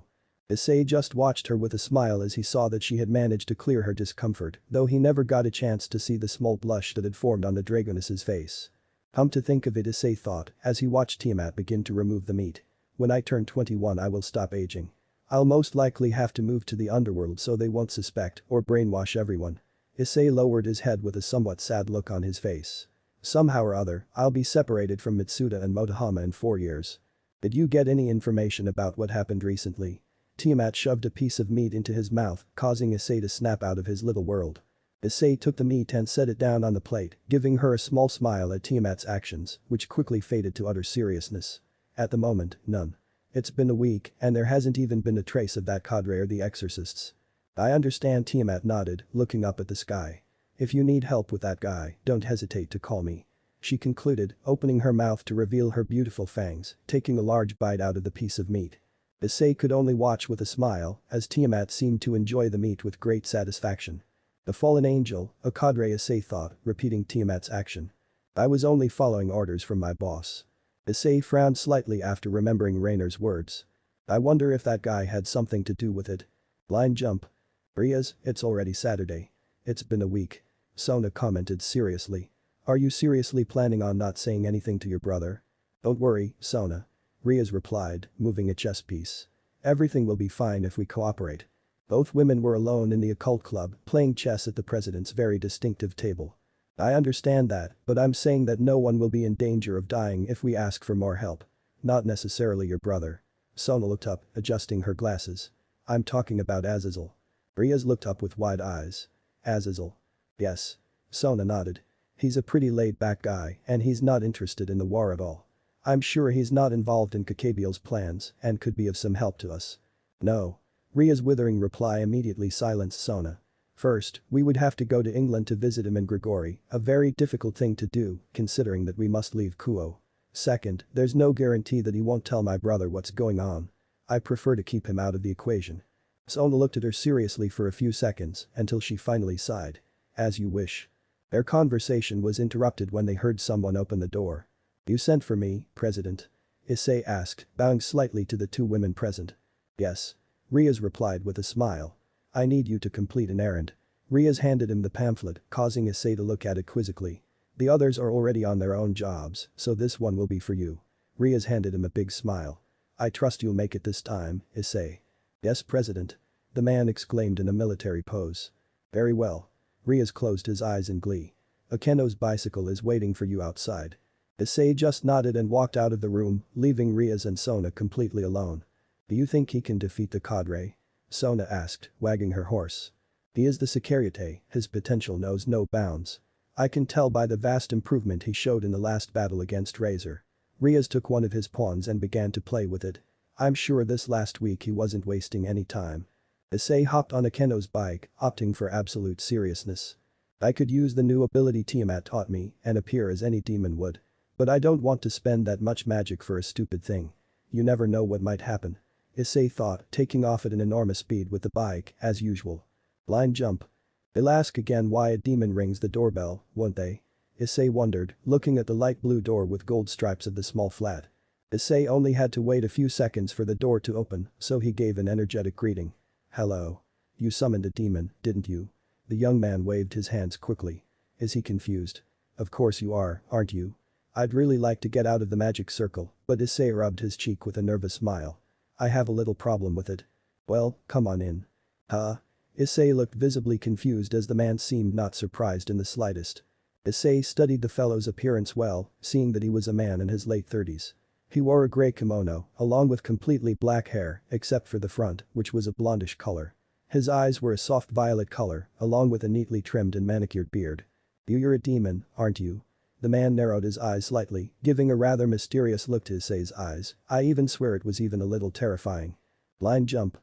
Issei just watched her with a smile as he saw that she had managed to clear her discomfort, though he never got a chance to see the small blush that had formed on the dragoness's face. To think of it, Issei thought, as he watched Tiamat begin to remove the meat. When I turn 21 I will stop aging. I'll most likely have to move to the underworld so they won't suspect or brainwash everyone. Issei lowered his head with a somewhat sad look on his face. Somehow or other, I'll be separated from Mitsuda and Motohama in 4 years. Did you get any information about what happened recently? Tiamat shoved a piece of meat into his mouth, causing Issei to snap out of his little world. Issei took the meat and set it down on the plate, giving her a small smile at Tiamat's actions, which quickly faded to utter seriousness. At the moment, none. It's been a week, and there hasn't even been a trace of that cadre or the exorcists. I understand. Tiamat nodded, looking up at the sky. If you need help with that guy, don't hesitate to call me. She concluded, opening her mouth to reveal her beautiful fangs, taking a large bite out of the piece of meat. Issei could only watch with a smile, as Tiamat seemed to enjoy the meat with great satisfaction. The fallen angel, a cadre, Issei thought, repeating Tiamat's action. I was only following orders from my boss. Issei frowned slightly after remembering Rainer's words. I wonder if that guy had something to do with it. Line jump. Riaz, it's already Saturday. It's been a week. Sona commented seriously. Are you seriously planning on not saying anything to your brother? Don't worry, Sona. Riaz replied, moving a chess piece. Everything will be fine if we cooperate. Both women were alone in the occult club, playing chess at the president's very distinctive table. I understand that, but I'm saying that no one will be in danger of dying if we ask for more help. Not necessarily your brother. Sona looked up, adjusting her glasses. I'm talking about Azazel. Riaz looked up with wide eyes. Azazel. Yes. Sona nodded. He's a pretty laid-back guy, and he's not interested in the war at all. I'm sure he's not involved in Kakabiel's plans and could be of some help to us. No. Ria's withering reply immediately silenced Sona. First, we would have to go to England to visit him in Grigori, a very difficult thing to do, considering that we must leave Kuo. Second, there's no guarantee that he won't tell my brother what's going on. I prefer to keep him out of the equation. Sona looked at her seriously for a few seconds until she finally sighed. As you wish. Their conversation was interrupted when they heard someone open the door. You sent for me, President? Issei asked, bowing slightly to the two women present. Yes. Riaz replied with a smile. I need you to complete an errand. Riaz handed him the pamphlet, causing Issei to look at it quizzically. The others are already on their own jobs, so this one will be for you. Riaz handed him a big smile. I trust you'll make it this time, Issei. Yes, President. The man exclaimed in a military pose. Very well. Riaz closed his eyes in glee. Akeno's bicycle is waiting for you outside. Issei just nodded and walked out of the room, leaving Riaz and Sona completely alone. Do you think he can defeat the cadre? Sona asked, wagging her horse. He is the Securitate, his potential knows no bounds. I can tell by the vast improvement he showed in the last battle against Razor. Riaz took one of his pawns and began to play with it. I'm sure this last week he wasn't wasting any time. Issei hopped on Akeno's bike, opting for absolute seriousness. I could use the new ability Tiamat taught me and appear as any demon would. But I don't want to spend that much magic for a stupid thing. You never know what might happen. Issei thought, taking off at an enormous speed with the bike, as usual. Line jump. They'll ask again why a demon rings the doorbell, won't they? Issei wondered, looking at the light blue door with gold stripes of the small flat. Issei only had to wait a few seconds for the door to open, so he gave an energetic greeting. Hello. You summoned a demon, didn't you? The young man waved his hands quickly. Is he confused? Of course you are, aren't you? I'd really like to get out of the magic circle, but Issei rubbed his cheek with a nervous smile. I have a little problem with it. Well, come on in. Huh? Issei looked visibly confused as the man seemed not surprised in the slightest. Issei studied the fellow's appearance well, seeing that he was a man in his late 30s. He wore a grey kimono, along with completely black hair, except for the front, which was a blondish color. His eyes were a soft violet color, along with a neatly trimmed and manicured beard. You're a demon, aren't you? The man narrowed his eyes slightly, giving a rather mysterious look to Issei's eyes. I even swear it was even a little terrifying. Line jump.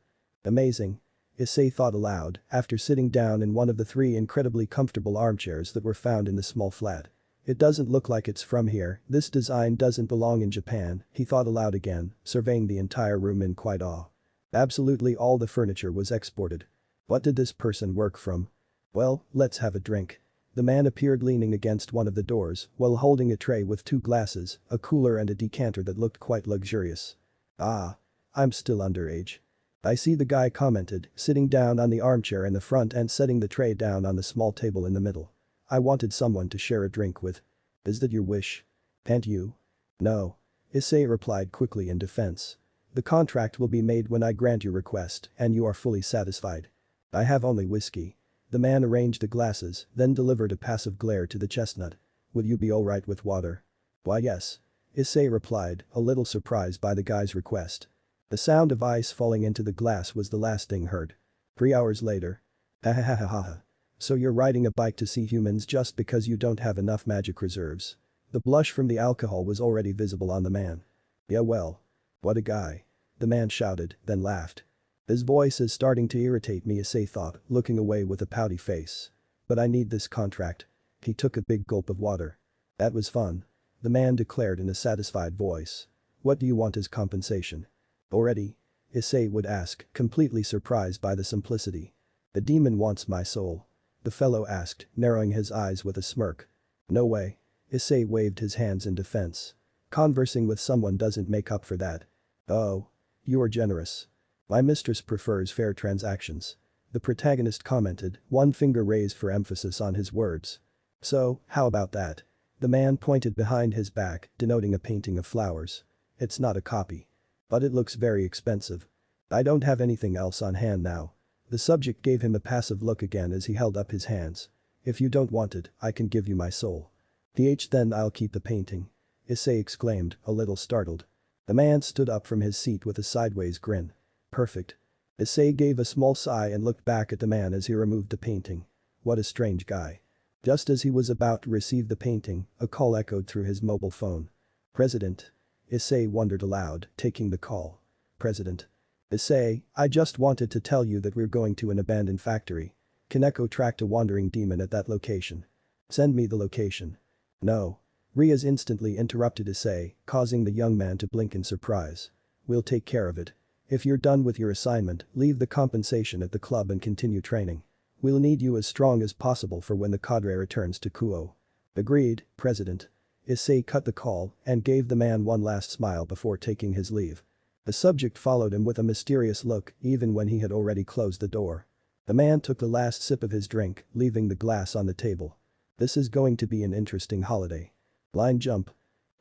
Amazing. Issei thought aloud, after sitting down in one of the 3 incredibly comfortable armchairs that were found in the small flat. It doesn't look like it's from here, this design doesn't belong in Japan, he thought aloud again, surveying the entire room in quiet awe. Absolutely all the furniture was exported. What did this person work from? Well, let's have a drink. The man appeared leaning against one of the doors while holding a tray with 2 glasses, a cooler and a decanter that looked quite luxurious. Ah. I'm still underage. I see, the guy commented, sitting down on the armchair in the front and setting the tray down on the small table in the middle. I wanted someone to share a drink with. Is that your wish? And you? No. Issei replied quickly in defense. The contract will be made when I grant your request and you are fully satisfied. I have only whiskey. The man arranged the glasses, then delivered a passive glare to the chestnut. Would you be alright with water? Why yes. Issei replied, a little surprised by the guy's request. The sound of ice falling into the glass was the last thing heard. 3 hours later. Ha ha ha ha ha. So you're riding a bike to see humans just because you don't have enough magic reserves. The blush from the alcohol was already visible on the man. Yeah well. What a guy. The man shouted, then laughed. His voice is starting to irritate me, Issei thought, looking away with a pouty face. But I need this contract. He took a big gulp of water. That was fun. The man declared in a satisfied voice. What do you want as compensation? Already? Issei would ask, completely surprised by the simplicity. The demon wants my soul. The fellow asked, narrowing his eyes with a smirk. No way. Issei waved his hands in defense. Conversing with someone doesn't make up for that. Oh. You are generous. My mistress prefers fair transactions. The protagonist commented, one finger raised for emphasis on his words. So, how about that? The man pointed behind his back, denoting a painting of flowers. It's not a copy. But it looks very expensive. I don't have anything else on hand now. The subject gave him a passive look again as he held up his hands. If you don't want it, I can give you my soul. Then I'll keep the painting. Issei exclaimed, a little startled. The man stood up from his seat with a sideways grin. Perfect. Issei gave a small sigh and looked back at the man as he removed the painting. What a strange guy. Just as he was about to receive the painting, a call echoed through his mobile phone. President. Issei wondered aloud, taking the call. President. Issei, I just wanted to tell you that we're going to an abandoned factory. Kaneko tracked a wandering demon at that location. Send me the location. No. Riaz instantly interrupted Issei, causing the young man to blink in surprise. We'll take care of it. If you're done with your assignment, leave the compensation at the club and continue training. We'll need you as strong as possible for when the cadre returns to Kuo. Agreed, President. Issei cut the call and gave the man one last smile before taking his leave. The subject followed him with a mysterious look even when he had already closed the door. The man took the last sip of his drink, leaving the glass on the table. This is going to be an interesting holiday. Line jump.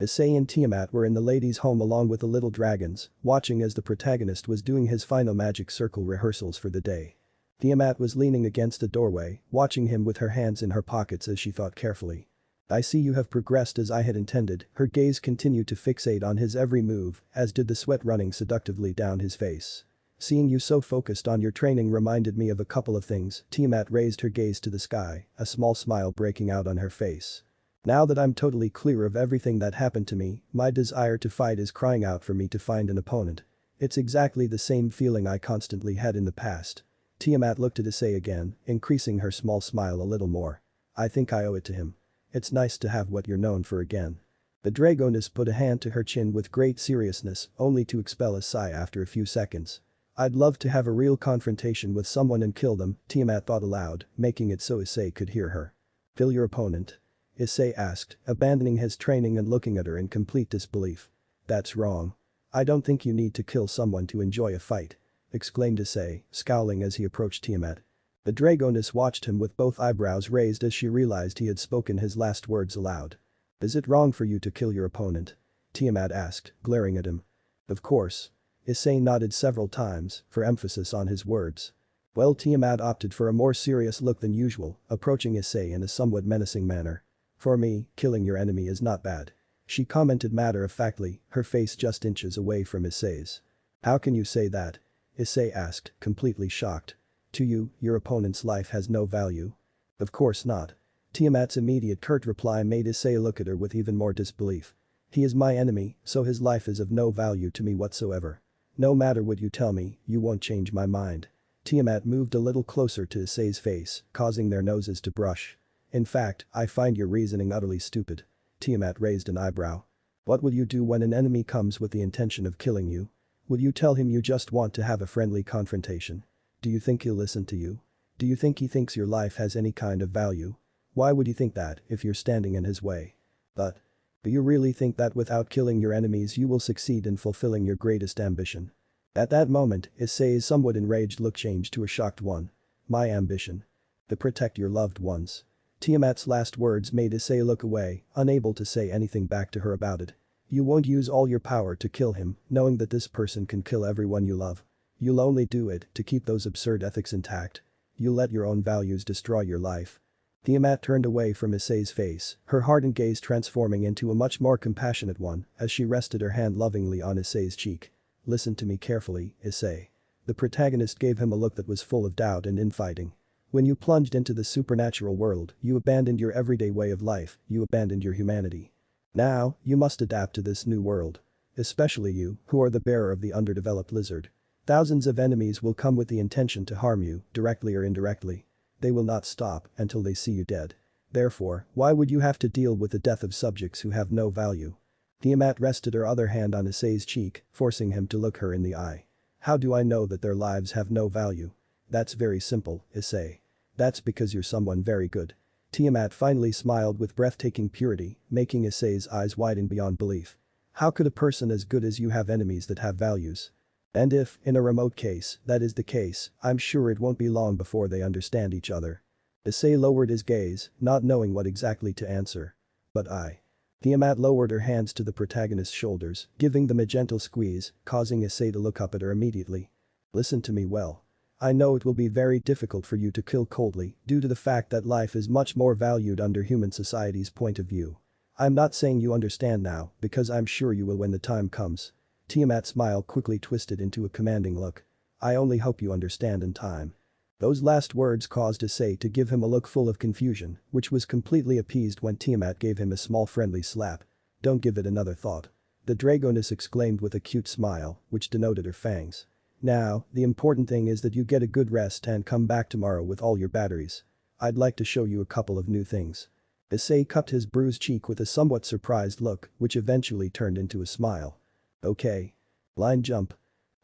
Issei and Tiamat were in the ladies' home along with the little dragons, watching as the protagonist was doing his final magic circle rehearsals for the day. Tiamat was leaning against the doorway, watching him with her hands in her pockets as she thought carefully. I see you have progressed as I had intended, her gaze continued to fixate on his every move, as did the sweat running seductively down his face. Seeing you so focused on your training reminded me of a couple of things, Tiamat raised her gaze to the sky, a small smile breaking out on her face. Now that I'm totally clear of everything that happened to me, my desire to fight is crying out for me to find an opponent. It's exactly the same feeling I constantly had in the past. Tiamat looked at Issei again, increasing her small smile a little more. I think I owe it to him. It's nice to have what you're known for again. The dragoness put a hand to her chin with great seriousness, only to expel a sigh after a few seconds. I'd love to have a real confrontation with someone and kill them, Tiamat thought aloud, making it so Issei could hear her. Kill your opponent? Issei asked, abandoning his training and looking at her in complete disbelief. That's wrong. I don't think you need to kill someone to enjoy a fight. Exclaimed Issei, scowling as he approached Tiamat. The dragoness watched him with both eyebrows raised as she realized he had spoken his last words aloud. Is it wrong for you to kill your opponent? Tiamat asked, glaring at him. Of course. Issei nodded several times, for emphasis on his words. Well, Tiamat opted for a more serious look than usual, approaching Issei in a somewhat menacing manner. For me, killing your enemy is not bad. She commented matter-of-factly, her face just inches away from Issei's. How can you say that? Issei asked, completely shocked. To you, your opponent's life has no value? Of course not. Tiamat's immediate curt reply made Issei look at her with even more disbelief. He is my enemy, so his life is of no value to me whatsoever. No matter what you tell me, you won't change my mind. Tiamat moved a little closer to Issei's face, causing their noses to brush. In fact, I find your reasoning utterly stupid. Tiamat raised an eyebrow. What would you do when an enemy comes with the intention of killing you? Will you tell him you just want to have a friendly confrontation? Do you think he'll listen to you? Do you think he thinks your life has any kind of value? Why would he think that if you're standing in his way? But do you really think that without killing your enemies you will succeed in fulfilling your greatest ambition? At that moment, Issei's somewhat enraged look changed to a shocked one. My ambition? To protect your loved ones. Tiamat's last words made Issei look away, unable to say anything back to her about it. You won't use all your power to kill him, knowing that this person can kill everyone you love. You'll only do it to keep those absurd ethics intact. You'll let your own values destroy your life. Tiamat turned away from Issei's face, her hardened gaze transforming into a much more compassionate one as she rested her hand lovingly on Issei's cheek. Listen to me carefully, Issei. The protagonist gave him a look that was full of doubt and infighting. When you plunged into the supernatural world, you abandoned your everyday way of life, you abandoned your humanity. Now, you must adapt to this new world. Especially you, who are the bearer of the underdeveloped lizard. Thousands of enemies will come with the intention to harm you, directly or indirectly. They will not stop until they see you dead. Therefore, why would you have to deal with the death of subjects who have no value? Tiamat rested her other hand on Issei's cheek, forcing him to look her in the eye. How do I know that their lives have no value? That's very simple, Issei. That's because you're someone very good. Tiamat finally smiled with breathtaking purity, making Issei's eyes widen beyond belief. How could a person as good as you have enemies that have values? And if, in a remote case, that is the case, I'm sure it won't be long before they understand each other. Issei lowered his gaze, not knowing what exactly to answer. But Tiamat lowered her hands to the protagonist's shoulders, giving them a gentle squeeze, causing Issei to look up at her immediately. Listen to me well. I know it will be very difficult for you to kill coldly due to the fact that life is much more valued under human society's point of view. I'm not saying you understand now, because I'm sure you will when the time comes. Tiamat's smile quickly twisted into a commanding look. I only hope you understand in time. Those last words caused Issei to give him a look full of confusion, which was completely appeased when Tiamat gave him a small friendly slap. Don't give it another thought. The dragoness exclaimed with a cute smile, which denoted her fangs. Now, the important thing is that you get a good rest and come back tomorrow with all your batteries. I'd like to show you a couple of new things. Issei cupped his bruised cheek with a somewhat surprised look, which eventually turned into a smile. Okay. Line jump.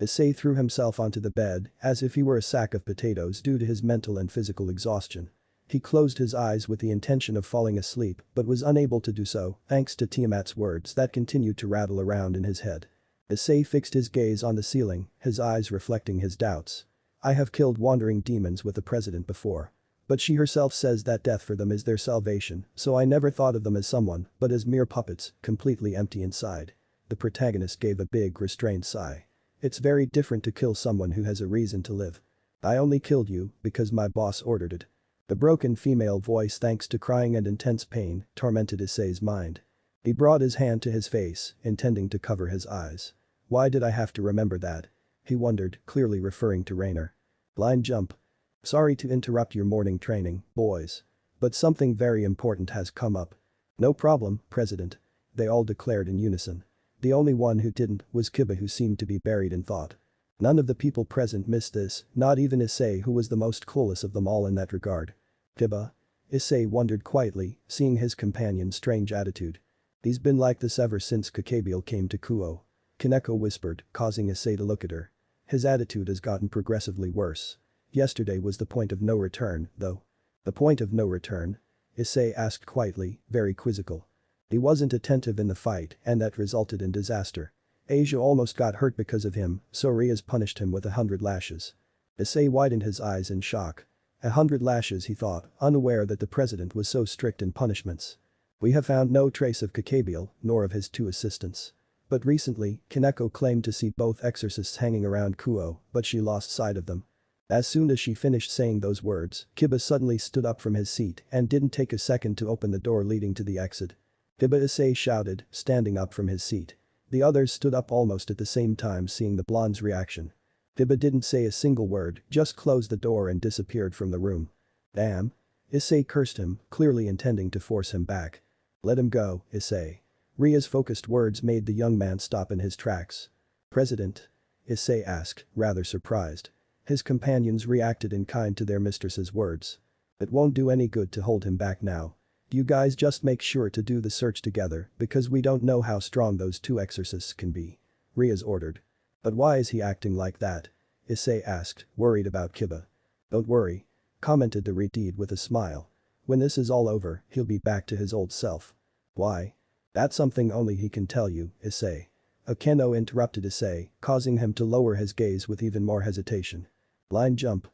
Issei threw himself onto the bed as if he were a sack of potatoes due to his mental and physical exhaustion. He closed his eyes with the intention of falling asleep but was unable to do so thanks to Tiamat's words that continued to rattle around in his head. Issei fixed his gaze on the ceiling, his eyes reflecting his doubts. I have killed wandering demons with the president before. But she herself says that death for them is their salvation, so I never thought of them as someone but as mere puppets, completely empty inside. The protagonist gave a big restrained sigh. It's very different to kill someone who has a reason to live. I only killed you because my boss ordered it. The broken female voice, thanks to crying and intense pain, tormented Issei's mind. He brought his hand to his face, intending to cover his eyes. Why did I have to remember that? He wondered, clearly referring to Rainer. Line jump. Sorry to interrupt your morning training, boys. But something very important has come up. No problem, President. They all declared in unison. The only one who didn't was Kiba, who seemed to be buried in thought. None of the people present missed this, not even Issei, who was the most clueless of them all in that regard. Kiba? Issei wondered quietly, seeing his companion's strange attitude. He's been like this ever since Kakebiel came to Kuo. Kaneko whispered, causing Issei to look at her. His attitude has gotten progressively worse. Yesterday was the point of no return, though. The point of no return? Issei asked quietly, very quizzical. He wasn't attentive in the fight and that resulted in disaster. Asia almost got hurt because of him, so Riaz punished him with 100 lashes. Issei widened his eyes in shock. 100 lashes, he thought, unaware that the president was so strict in punishments. We have found no trace of Kakebiel, nor of his 2 assistants. But recently, Kaneko claimed to see both exorcists hanging around Kuo, but she lost sight of them. As soon as she finished saying those words, Kiba suddenly stood up from his seat and didn't take a second to open the door leading to the exit. Kiba Issei shouted, standing up from his seat. The others stood up almost at the same time, seeing the blonde's reaction. Kiba didn't say a single word, just closed the door and disappeared from the room. Damn. Issei cursed him, clearly intending to force him back. Let him go, Issei. Ria's focused words made the young man stop in his tracks. President? Issei asked, rather surprised. His companions reacted in kind to their mistress's words. It won't do any good to hold him back now. You guys just make sure to do the search together because we don't know how strong those two exorcists can be. Ria's ordered. But why is he acting like that? Issei asked, worried about Kiba. Don't worry. Commented the Redeed with a smile. When this is all over, he'll be back to his old self. Why? That's something only he can tell you, Issei. Akeno interrupted Issei, causing him to lower his gaze with even more hesitation. Line jump.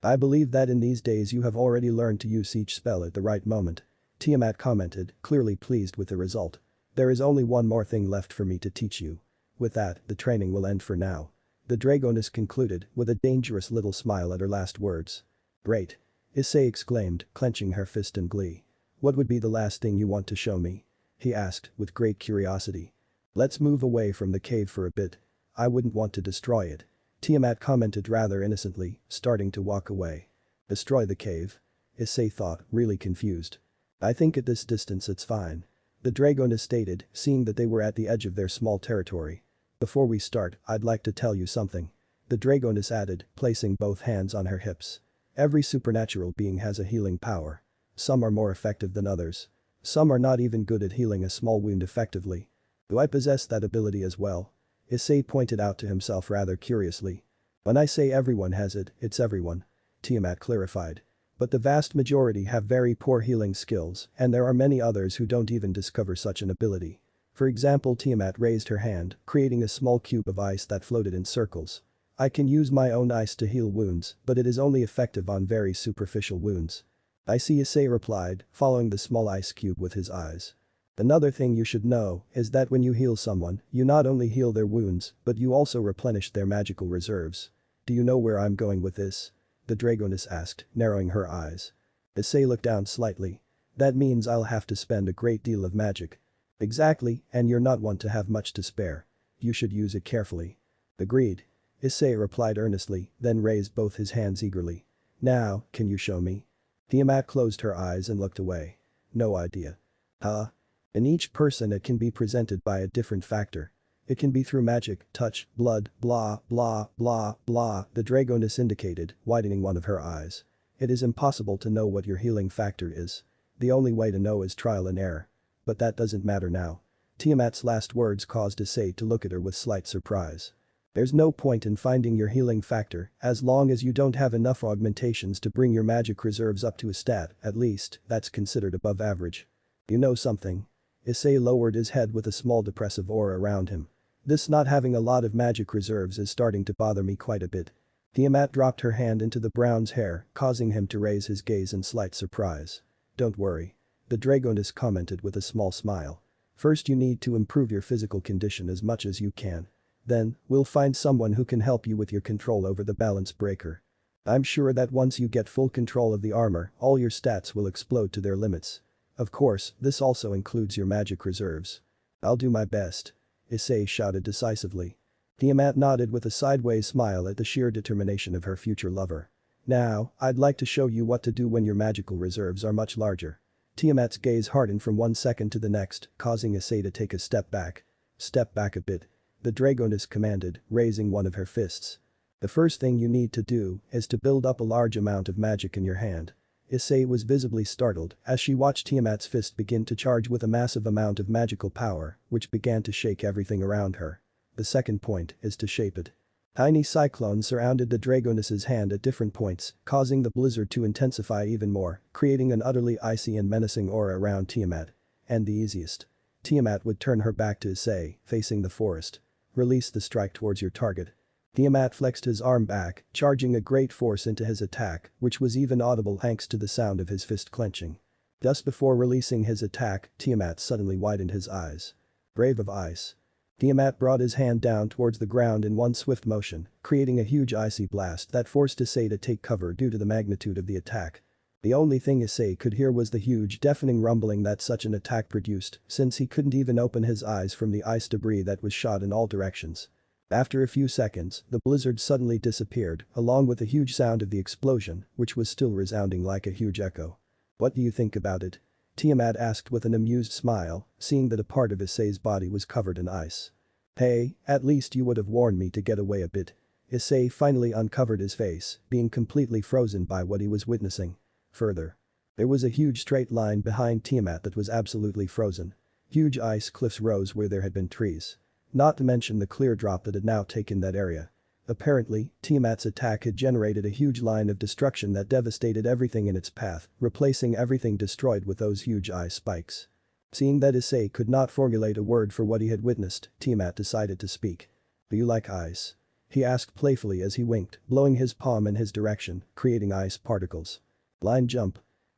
I believe that in these days you have already learned to use each spell at the right moment. Tiamat commented, clearly pleased with the result. There is only one more thing left for me to teach you. With that, the training will end for now. The Dragoness concluded, with a dangerous little smile at her last words. Great. Issei exclaimed, clenching her fist in glee. What would be the last thing you want to show me? He asked, with great curiosity. Let's move away from the cave for a bit. I wouldn't want to destroy it. Tiamat commented rather innocently, starting to walk away. Destroy the cave? Issei thought, really confused. I think at this distance it's fine. The Dragoness stated, seeing that they were at the edge of their small territory. Before we start, I'd like to tell you something. The Dragoness added, placing both hands on her hips. Every supernatural being has a healing power. Some are more effective than others. Some are not even good at healing a small wound effectively. Do I possess that ability as well? Issei pointed out to himself rather curiously. When I say everyone has it, it's everyone. Tiamat clarified. But the vast majority have very poor healing skills, and there are many others who don't even discover such an ability. For example, Tiamat raised her hand, creating a small cube of ice that floated in circles. I can use my own ice to heal wounds, but it is only effective on very superficial wounds. I see, Issei replied, following the small ice cube with his eyes. Another thing you should know is that when you heal someone, you not only heal their wounds, but you also replenish their magical reserves. Do you know where I'm going with this? The Dragoness asked, narrowing her eyes. Issei looked down slightly. That means I'll have to spend a great deal of magic. Exactly, and you're not one to have much to spare. You should use it carefully. Agreed. Issei replied earnestly, then raised both his hands eagerly. Now, can you show me? Tiamat closed her eyes and looked away. No idea. Huh? In each person it can be presented by a different factor. It can be through magic, touch, blood, blah, blah, blah, blah, the Dragoness indicated, widening one of her eyes. It is impossible to know what your healing factor is. The only way to know is trial and error. But that doesn't matter now. Tiamat's last words caused Issei to look at her with slight surprise. There's no point in finding your healing factor as long as you don't have enough augmentations to bring your magic reserves up to a stat, at least, that's considered above average. You know something? Issei lowered his head with a small depressive aura around him. This not having a lot of magic reserves is starting to bother me quite a bit. Tiamat dropped her hand into the Brown's hair, causing him to raise his gaze in slight surprise. Don't worry. The Dragoness commented with a small smile. First you need to improve your physical condition as much as you can. Then, we'll find someone who can help you with your control over the balance breaker. I'm sure that once you get full control of the armor, all your stats will explode to their limits. Of course, this also includes your magic reserves. I'll do my best. Issei shouted decisively. Tiamat nodded with a sideways smile at the sheer determination of her future lover. Now, I'd like to show you what to do when your magical reserves are much larger. Tiamat's gaze hardened from one second to the next, causing Issei to take a step back. Step back a bit. The Dragoness commanded, raising one of her fists. The first thing you need to do is to build up a large amount of magic in your hand. Issei was visibly startled as she watched Tiamat's fist begin to charge with a massive amount of magical power, which began to shake everything around her. The second point is to shape it. Tiny cyclones surrounded the Dragoness's hand at different points, causing the blizzard to intensify even more, creating an utterly icy and menacing aura around Tiamat. And the easiest. Tiamat would turn her back to Issei, facing the forest. Release the strike towards your target. Tiamat flexed his arm back, charging a great force into his attack, which was even audible thanks to the sound of his fist clenching. Just before releasing his attack, Tiamat suddenly widened his eyes. Brave of ice. Tiamat brought his hand down towards the ground in one swift motion, creating a huge icy blast that forced Issei to take cover due to the magnitude of the attack. The only thing Issei could hear was the huge deafening rumbling that such an attack produced, since he couldn't even open his eyes from the ice debris that was shot in all directions. After a few seconds, the blizzard suddenly disappeared, along with the huge sound of the explosion, which was still resounding like a huge echo. "What do you think about it?" Tiamat asked with an amused smile, seeing that a part of Issei's body was covered in ice. "Hey, at least you would have warned me to get away a bit." Issei finally uncovered his face, being completely frozen by what he was witnessing. Further, there was a huge straight line behind Tiamat that was absolutely frozen. Huge ice cliffs rose where there had been trees. Not to mention the clear drop that had now taken that area. Apparently, Tiamat's attack had generated a huge line of destruction that devastated everything in its path, replacing everything destroyed with those huge ice spikes. Seeing that Issei could not formulate a word for what he had witnessed, Tiamat decided to speak. "Do you like ice?" he asked playfully as he winked, blowing his palm in his direction, creating ice particles. Line jump.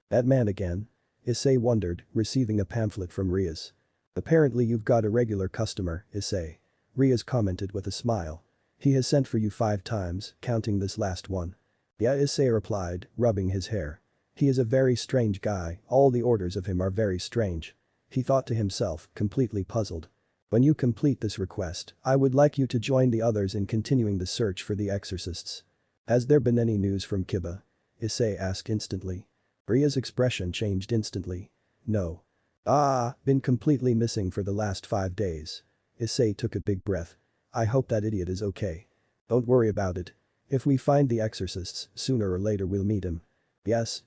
That man again? Issei wondered, receiving a pamphlet from Riaz. "Apparently you've got a regular customer, Issei." Riaz commented with a smile. "He has sent for you 5 times, counting this last one." "Yeah," Issei replied, rubbing his hair. "He is a very strange guy, all the orders of him are very strange." He thought to himself, completely puzzled. "When you complete this request, I would like you to join the others in continuing the search for the exorcists." "Has there been any news from Kiba?" Issei asked instantly. Ria's expression changed instantly. "No. Been completely missing for the last 5 days." Issei took a big breath. "I hope that idiot is okay." "Don't worry about it. If we find the exorcists, sooner or later we'll meet him." Yes,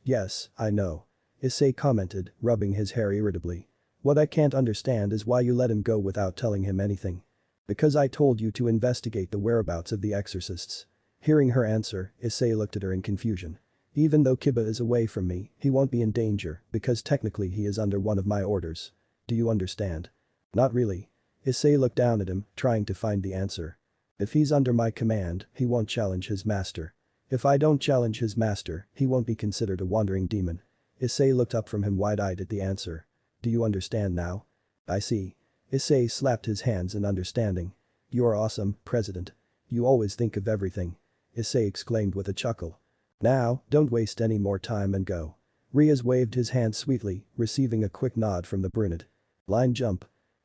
I know." Issei commented, rubbing his hair irritably. "What I can't understand is why you let him go without telling him anything." "Because I told you to investigate the whereabouts of the exorcists." Hearing her answer, Issei looked at her in confusion. "Even though Kiba is away from me, he won't be in danger, because technically he is under one of my orders. Do you understand?" "Not really." Issei looked down at him, trying to find the answer. "If he's under my command, he won't challenge his master. If I don't challenge his master, he won't be considered a wandering demon." Issei looked up from him wide-eyed at the answer. "Do you understand now?" "I see." Issei slapped his hands in understanding. "You are awesome, President. You always think of everything." Issei exclaimed with a chuckle. "Now, don't waste any more time and go." Riaz waved his hand sweetly, receiving a quick nod from the brunette. Line jump.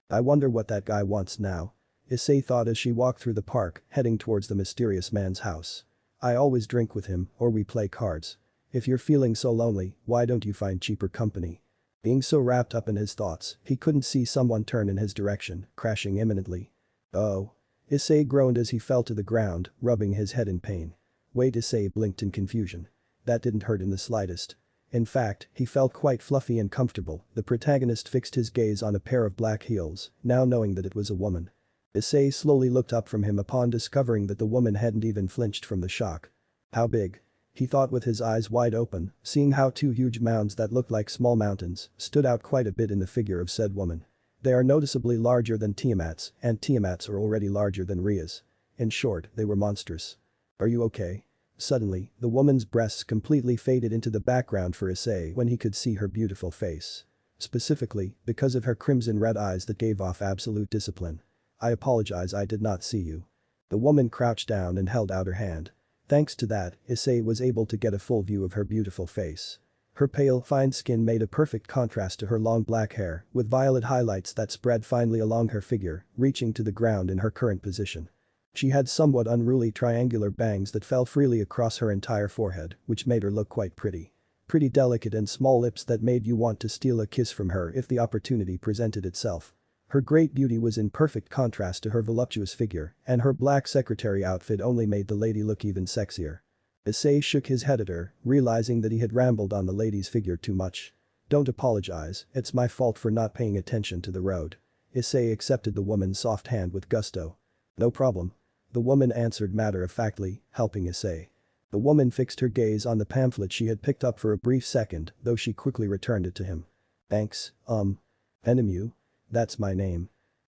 "I wonder what that guy wants now." Issei thought as she walked through the park, heading towards the mysterious man's house. "I always drink with him, or we play cards. If you're feeling so lonely, why don't you find cheaper company?" Being so wrapped up in his thoughts, he couldn't see someone turn in his direction, crashing imminently. "Oh." Issei groaned as he fell to the ground, rubbing his head in pain. "Wait." Issei blinked in confusion. That didn't hurt in the slightest. In fact, he felt quite fluffy and comfortable. The protagonist fixed his gaze on a pair of black heels, now knowing that it was a woman. Issei slowly looked up from him upon discovering that the woman hadn't even flinched from the shock. "How big?" he thought with his eyes wide open, seeing how 2 huge mounds that looked like small mountains stood out quite a bit in the figure of said woman. They are noticeably larger than Tiamat's, and Tiamat's are already larger than Ria's. In short, they were monstrous. "Are you okay?" Suddenly, the woman's breasts completely faded into the background for Issei when he could see her beautiful face. Specifically, because of her crimson-red eyes that gave off absolute discipline. "I apologize, I did not see you." The woman crouched down and held out her hand. Thanks to that, Issei was able to get a full view of her beautiful face. Her pale, fine skin made a perfect contrast to her long black hair, with violet highlights that spread finely along her figure, reaching to the ground in her current position. She had somewhat unruly triangular bangs that fell freely across her entire forehead, which made her look quite pretty. Pretty delicate and small lips that made you want to steal a kiss from her if the opportunity presented itself. Her great beauty was in perfect contrast to her voluptuous figure, and her black secretary outfit only made the lady look even sexier. Issei shook his head at her, realizing that he had rambled on the lady's figure too much. "Don't apologize, it's my fault for not paying attention to the road." Issei accepted the woman's soft hand with gusto. "No problem." The woman answered matter-of-factly, helping Issei. The woman fixed her gaze on the pamphlet she had picked up for a brief second, though she quickly returned it to him. "Thanks, Enemu? That's my name."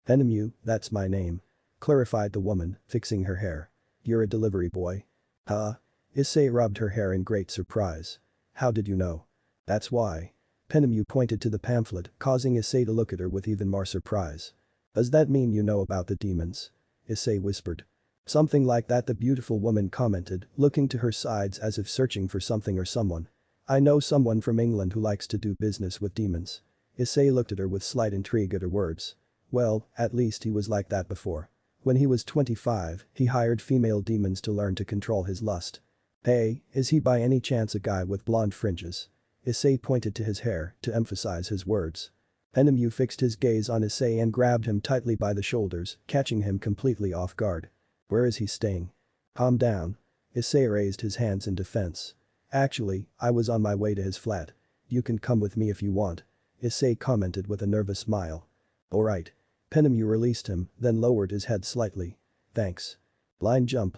"Enemu, that's my name," clarified the woman, fixing her hair. "You're a delivery boy?" "Huh?" Issei rubbed her hair in great surprise. "How did you know?" "That's why." Enemu pointed to the pamphlet, causing Issei to look at her with even more surprise. "Does that mean you know about the demons?" Issei whispered. "Something like that," the beautiful woman commented, looking to her sides as if searching for something or someone. I know someone from England who likes to do business with demons. Issei looked at her with slight intrigue at her words. Well, at least he was like that before. When he was 25, he hired female demons to learn to control his lust. Hey, is he by any chance a guy with blonde fringes? Issei pointed to his hair to emphasize his words. Enemu fixed his gaze on Issei and grabbed him tightly by the shoulders, catching him completely off guard. Where is he staying? Calm down. Issei raised his hands in defense. Actually, I was on my way to his flat. You can come with me if you want. Issei commented with a nervous smile. Alright. Enemu released him, then lowered his head slightly. Thanks. Blind jump.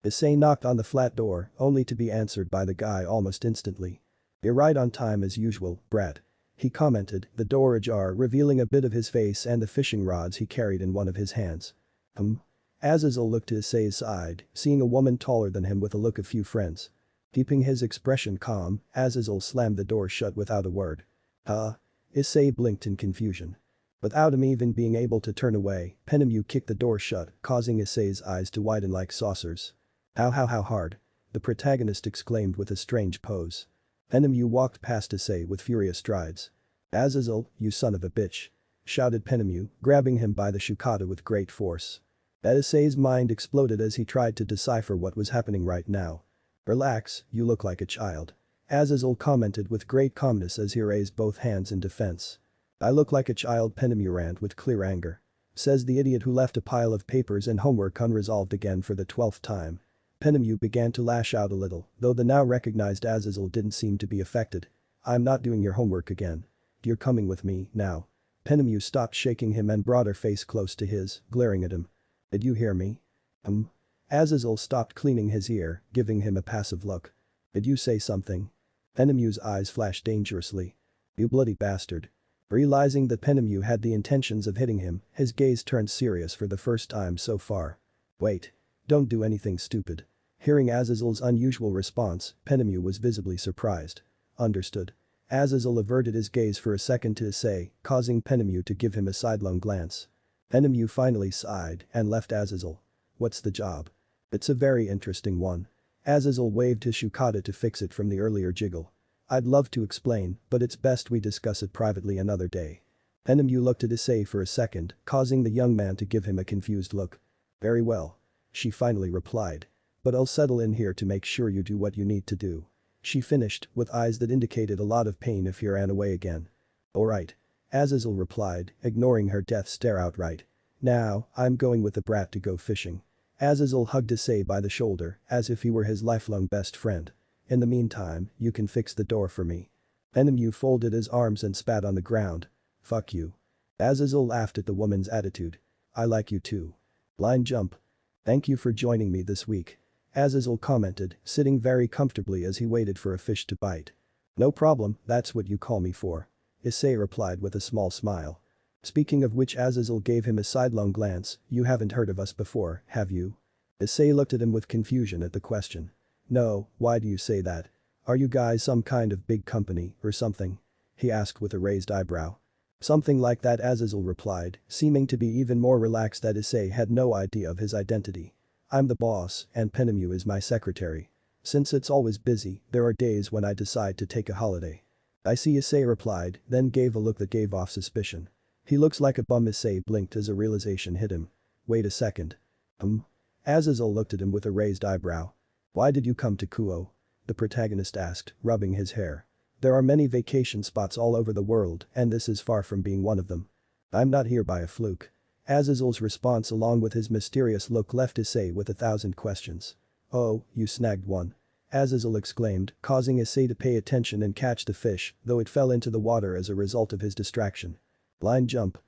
Issei knocked on the flat door, only to be answered by the guy almost instantly. You're right on time as usual, brat. He commented, the door ajar revealing a bit of his face and the fishing rods he carried in one of his hands. Azazel looked to Issei's side, seeing a woman taller than him with a look of few friends. Keeping his expression calm, Azazel slammed the door shut without a word. Issei blinked in confusion. Without him even being able to turn away, Enemu kicked the door shut, causing Issei's eyes to widen like saucers. How hard? The protagonist exclaimed with a strange pose. Enemu walked past Issei with furious strides. Azazel, you son of a bitch. Shouted Enemu, grabbing him by the shukata with great force. Issei's mind exploded as he tried to decipher what was happening right now. Relax, you look like a child. Azazel commented with great calmness as he raised both hands in defense. I look like a child, Enemu ranted with clear anger. Says the idiot who left a pile of papers and homework unresolved again for the 12th time. Enemu began to lash out a little, though the now recognized Azazel didn't seem to be affected. I'm not doing your homework again. You're coming with me, now. Enemu stopped shaking him and brought her face close to his, glaring at him. Did you hear me? Azazel stopped cleaning his ear, giving him a passive look. Did you say something? Enemu's eyes flashed dangerously. You bloody bastard. Realizing that Enemu had the intentions of hitting him, his gaze turned serious for the first time so far. Wait. Don't do anything stupid. Hearing Azazel's unusual response, Enemu was visibly surprised. Understood. Azazel averted his gaze for a second to Issei, causing Enemu to give him a sidelong glance. Enemu finally sighed and left Azazel. What's the job? It's a very interesting one. Azazel waved his shukata to fix it from the earlier jiggle. I'd love to explain, but it's best we discuss it privately another day. Enemu looked at Issei for a second, causing the young man to give him a confused look. Very well. She finally replied. But I'll settle in here to make sure you do what you need to do. She finished, with eyes that indicated a lot of pain if he ran away again. Alright. Azazel replied, ignoring her death stare outright. Now, I'm going with the brat to go fishing. Azazel hugged Issei by the shoulder, as if he were his lifelong best friend. In the meantime, you can fix the door for me. Enemu folded his arms and spat on the ground. Fuck you. Azazel laughed at the woman's attitude. I like you too. Blind jump. Thank you for joining me this week. Azazel commented, sitting very comfortably as he waited for a fish to bite. No problem, that's what you call me for. Issei replied with a small smile. Speaking of which, Azazel gave him a sidelong glance. You haven't heard of us before, have you? Issei looked at him with confusion at the question. No, why do you say that? Are you guys some kind of big company or something? He asked with a raised eyebrow. Something like that, Azazel replied, seeming to be even more relaxed that Issei had no idea of his identity. I'm the boss and Enemu is my secretary. Since it's always busy, there are days when I decide to take a holiday. I see, Issei replied, then gave a look that gave off suspicion. He looks like a bum. Issei blinked as a realization hit him. Wait a second. Azazel looked at him with a raised eyebrow. Why did you come to Kuo? The protagonist asked, rubbing his hair. There are many vacation spots all over the world and this is far from being one of them. I'm not here by a fluke. Azazel's response along with his mysterious look left Issei with 1,000 questions. Oh, you snagged one. Azazel exclaimed, causing Issei to pay attention and catch the fish, though it fell into the water as a result of his distraction. Blind jump.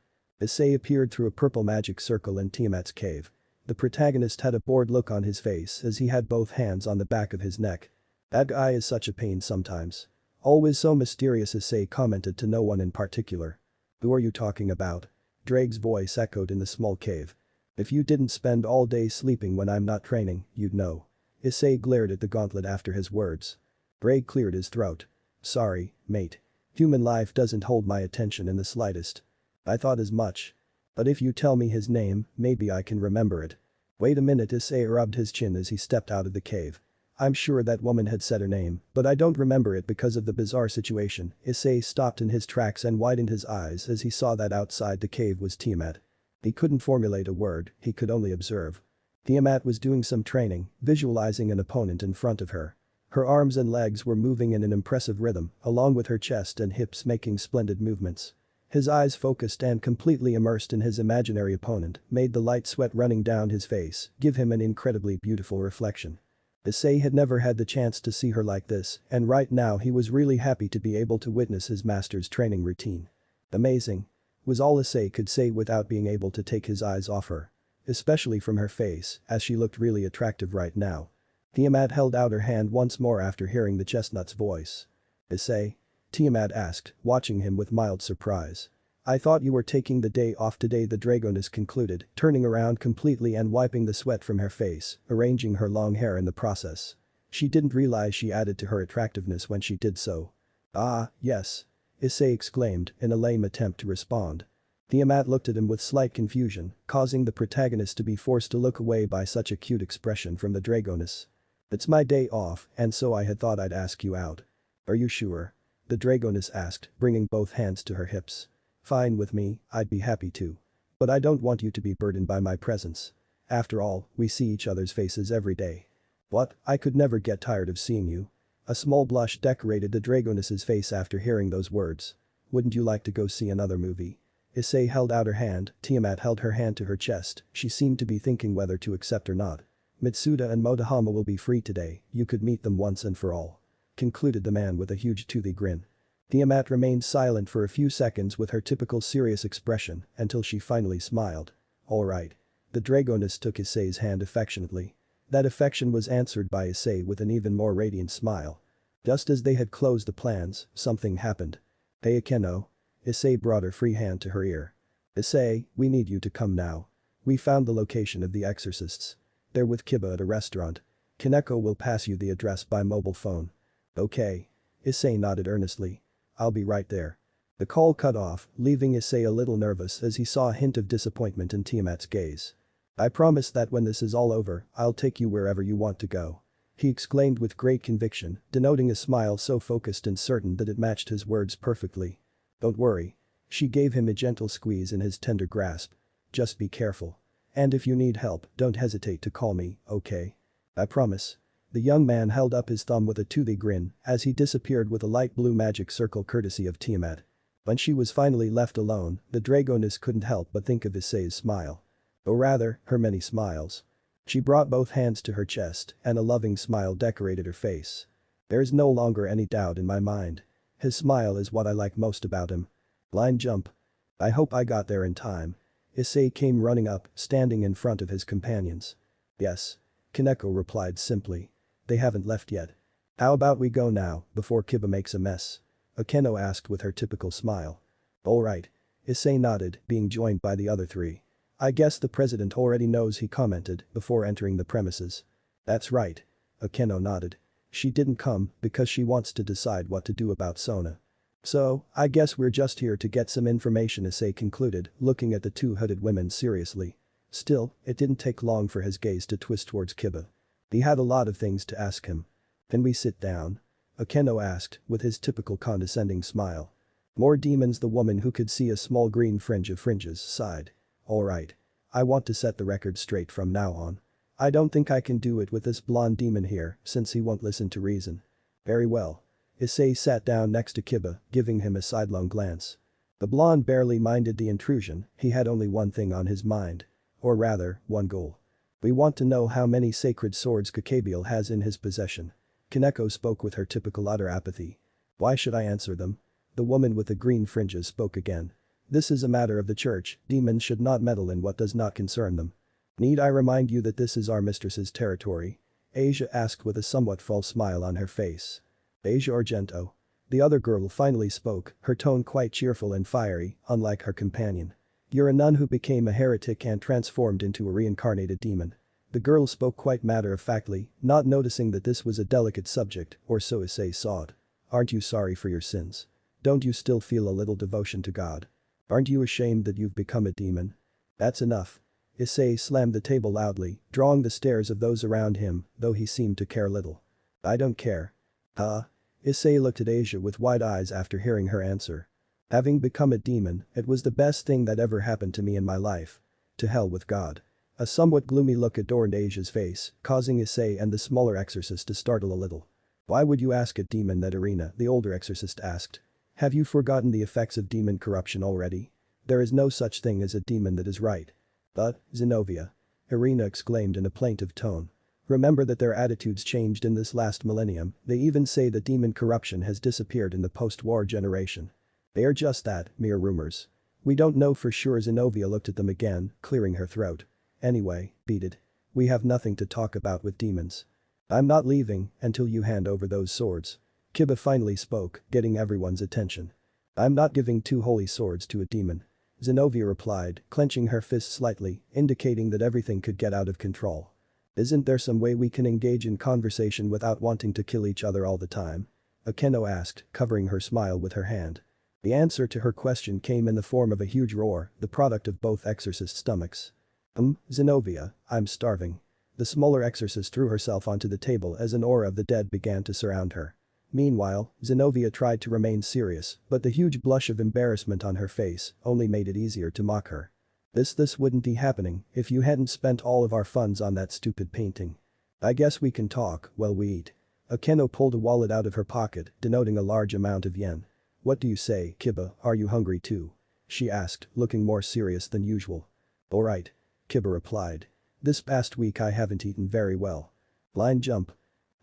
Issei appeared through a purple magic circle in Tiamat's cave. The protagonist had a bored look on his face as he had both hands on the back of his neck. That guy is such a pain sometimes. Always so mysterious, Issei commented to no one in particular. Who are you talking about? Drake's voice echoed in the small cave. If you didn't spend all day sleeping when I'm not training, you'd know. Issei glared at the gauntlet after his words. Drake cleared his throat. Sorry, mate. Human life doesn't hold my attention in the slightest. I thought as much. But if you tell me his name, maybe I can remember it. Wait a minute, Issei rubbed his chin as he stepped out of the cave. I'm sure that woman had said her name, but I don't remember it because of the bizarre situation. Issei stopped in his tracks and widened his eyes as he saw that outside the cave was Tiamat. He couldn't formulate a word, he could only observe. Tiamat was doing some training, visualizing an opponent in front of her. Her arms and legs were moving in an impressive rhythm, along with her chest and hips making splendid movements. His eyes focused and completely immersed in his imaginary opponent made the light sweat running down his face give him an incredibly beautiful reflection. Issei had never had the chance to see her like this, and right now he was really happy to be able to witness his master's training routine. Amazing. Was all Issei could say without being able to take his eyes off her. Especially from her face, as she looked really attractive right now. Tiamat held out her hand once more after hearing the chestnut's voice. Issei? Tiamat asked, watching him with mild surprise. I thought you were taking the day off today, the dragoness concluded, turning around completely and wiping the sweat from her face, arranging her long hair in the process. She didn't realize she added to her attractiveness when she did so. Ah, yes. Issei exclaimed in a lame attempt to respond. Tiamat looked at him with slight confusion, causing the protagonist to be forced to look away by such a cute expression from the dragoness. It's my day off, and so I had thought I'd ask you out. Are you sure? The dragoness asked, bringing both hands to her hips. Fine with me, I'd be happy to. But I don't want you to be burdened by my presence. After all, we see each other's faces every day. What? I could never get tired of seeing you. A small blush decorated the dragoness's face after hearing those words. Wouldn't you like to go see another movie? Issei held out her hand, Tiamat held her hand to her chest, she seemed to be thinking whether to accept or not. Mitsuda and Motohama will be free today, you could meet them once and for all. Concluded the man with a huge toothy grin. Tiamat remained silent for a few seconds with her typical serious expression until she finally smiled. Alright. The dragoness took Issei's hand affectionately. That affection was answered by Issei with an even more radiant smile. Just as they had closed the plans, something happened. Hey Akeno. Issei brought her free hand to her ear. Issei, we need you to come now. We found the location of the exorcists. They're with Kiba at a restaurant. Kaneko will pass you the address by mobile phone. Okay. Issei nodded earnestly. I'll be right there. The call cut off, leaving Issei a little nervous as he saw a hint of disappointment in Tiamat's gaze. I promise that when this is all over, I'll take you wherever you want to go. He exclaimed with great conviction, denoting a smile so focused and certain that it matched his words perfectly. Don't worry. She gave him a gentle squeeze in his tender grasp. Just be careful. And if you need help, don't hesitate to call me, okay? I promise. The young man held up his thumb with a toothy grin as he disappeared with a light blue magic circle courtesy of Tiamat. When she was finally left alone, the dragoness couldn't help but think of Issei's smile. Or rather, her many smiles. She brought both hands to her chest and a loving smile decorated her face. There is no longer any doubt in my mind. His smile is what I like most about him. Line jump. I hope I got there in time. Issei came running up, standing in front of his companions. Yes. Kaneko replied simply. They haven't left yet. How about we go now, before Kiba makes a mess? Akeno asked with her typical smile. Alright. Issei nodded, being joined by the other three. I guess the president already knows, he commented before entering the premises. That's right. Akeno nodded. She didn't come because she wants to decide what to do about Sona. So, I guess we're just here to get some information, Issei concluded, looking at the two hooded women seriously. Still, it didn't take long for his gaze to twist towards Kiba. He had a lot of things to ask him. Can we sit down? Akeno asked, with his typical condescending smile. More demons, the woman who could see a small green fringe of fringes sighed. Alright. I want to set the record straight from now on. I don't think I can do it with this blonde demon here, since he won't listen to reason. Very well. Issei sat down next to Kiba, giving him a sidelong glance. The blonde barely minded the intrusion, he had only one thing on his mind. Or rather, one goal. We want to know how many sacred swords Kakabiel has in his possession. Kaneko spoke with her typical utter apathy. Why should I answer them? The woman with the green fringes spoke again. This is a matter of the church, demons should not meddle in what does not concern them. Need I remind you that this is our mistress's territory? Asia asked with a somewhat false smile on her face. Asia Argento. The other girl finally spoke, her tone quite cheerful and fiery, unlike her companion. You're a nun who became a heretic and transformed into a reincarnated demon. The girl spoke quite matter-of-factly, not noticing that this was a delicate subject, or so Issei saw it. Aren't you sorry for your sins? Don't you still feel a little devotion to God? Aren't you ashamed that you've become a demon? That's enough. Issei slammed the table loudly, drawing the stares of those around him, though he seemed to care little. I don't care. Huh? Issei looked at Asia with wide eyes after hearing her answer. Having become a demon, it was the best thing that ever happened to me in my life. To hell with God. A somewhat gloomy look adorned Asia's face, causing Issei and the smaller exorcist to startle a little. Why would you ask a demon that, Irina? The older exorcist asked. Have you forgotten the effects of demon corruption already? There is no such thing as a demon that is right. But, Zenobia. Irina exclaimed in a plaintive tone. Remember that their attitudes changed in this last millennium, they even say that demon corruption has disappeared in the post-war generation. They are just that, mere rumors. We don't know for sure. Zenobia looked at them again, clearing her throat. Anyway, beat it. We have nothing to talk about with demons. I'm not leaving until you hand over those swords. Kiba finally spoke, getting everyone's attention. I'm not giving two holy swords to a demon. Zenobia replied, clenching her fist slightly, indicating that everything could get out of control. Isn't there some way we can engage in conversation without wanting to kill each other all the time? Akeno asked, covering her smile with her hand. The answer to her question came in the form of a huge roar, the product of both exorcist stomachs. Zenobia, I'm starving. The smaller exorcist threw herself onto the table as an aura of the dead began to surround her. Meanwhile, Zenobia tried to remain serious, but the huge blush of embarrassment on her face only made it easier to mock her. This wouldn't be happening if you hadn't spent all of our funds on that stupid painting. I guess we can talk while we eat. Akeno pulled a wallet out of her pocket, denoting a large amount of yen. What do you say, Kiba, are you hungry too? She asked, looking more serious than usual. Alright. Kiba replied. This past week I haven't eaten very well. Line jump.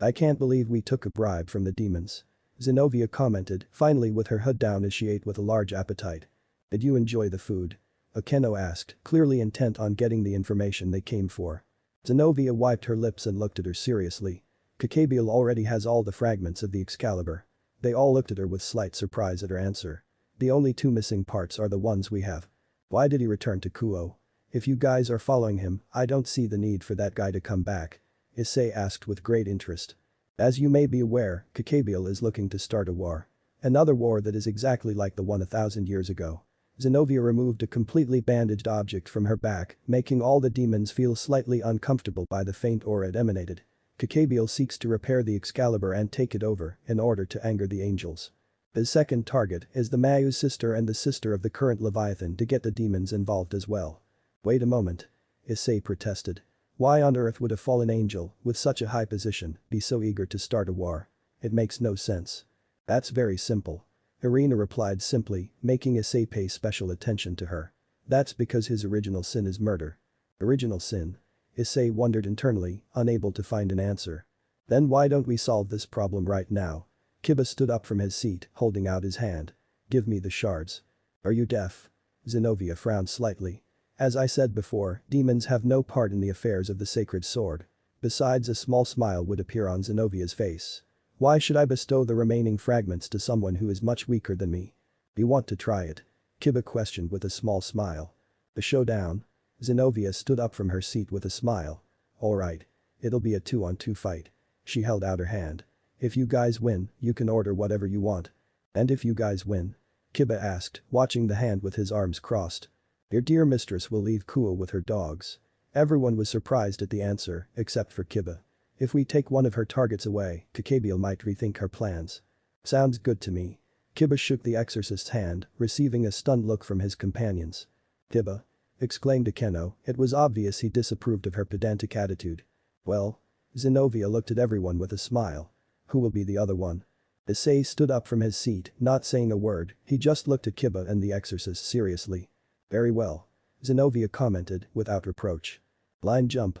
I can't believe we took a bribe from the demons. Zenobia commented, finally with her hood down as she ate with a large appetite. Did you enjoy the food? Akeno asked, clearly intent on getting the information they came for. Zenobia wiped her lips and looked at her seriously. Kakabiel already has all the fragments of the Excalibur. They all looked at her with slight surprise at her answer. The only two missing parts are the ones we have. Why did he return to Kuo? If you guys are following him, I don't see the need for that guy to come back. Issei asked with great interest. As you may be aware, Kakabiel is looking to start a war. Another war that is exactly like the one 1,000 years ago. Zenobia removed a completely bandaged object from her back, making all the demons feel slightly uncomfortable by the faint aura it emanated. Kakabiel seeks to repair the Excalibur and take it over in order to anger the angels. His second target is the Mayu's sister and the sister of the current Leviathan to get the demons involved as well. Wait a moment. Issei protested. Why on earth would a fallen angel, with such a high position, be so eager to start a war? It makes no sense. That's very simple. Irina replied simply, making Issei pay special attention to her. That's because his original sin is murder. Original sin? Issei wondered internally, unable to find an answer. Then why don't we solve this problem right now? Kiba stood up from his seat, holding out his hand. Give me the shards. Are you deaf? Zenobia frowned slightly. As I said before, demons have no part in the affairs of the sacred sword. Besides, a small smile would appear on Zenobia's face. Why should I bestow the remaining fragments to someone who is much weaker than me? You want to try it? Kiba questioned with a small smile. The showdown? Zenobia stood up from her seat with a smile. Alright. It'll be a 2-on-2 fight. She held out her hand. If you guys win, you can order whatever you want. And if you guys win? Kiba asked, watching the hand with his arms crossed. Your dear mistress will leave Kuo with her dogs. Everyone was surprised at the answer, except for Kiba. If we take one of her targets away, Kakabiel might rethink her plans. Sounds good to me. Kiba shook the exorcist's hand, receiving a stunned look from his companions. Kiba? Exclaimed Akeno, it was obvious he disapproved of her pedantic attitude. Well? Zenobia looked at everyone with a smile. Who will be the other one? Issei stood up from his seat, not saying a word, he just looked at Kiba and the exorcist seriously. Very well. Zenobia commented, without reproach. Line jump.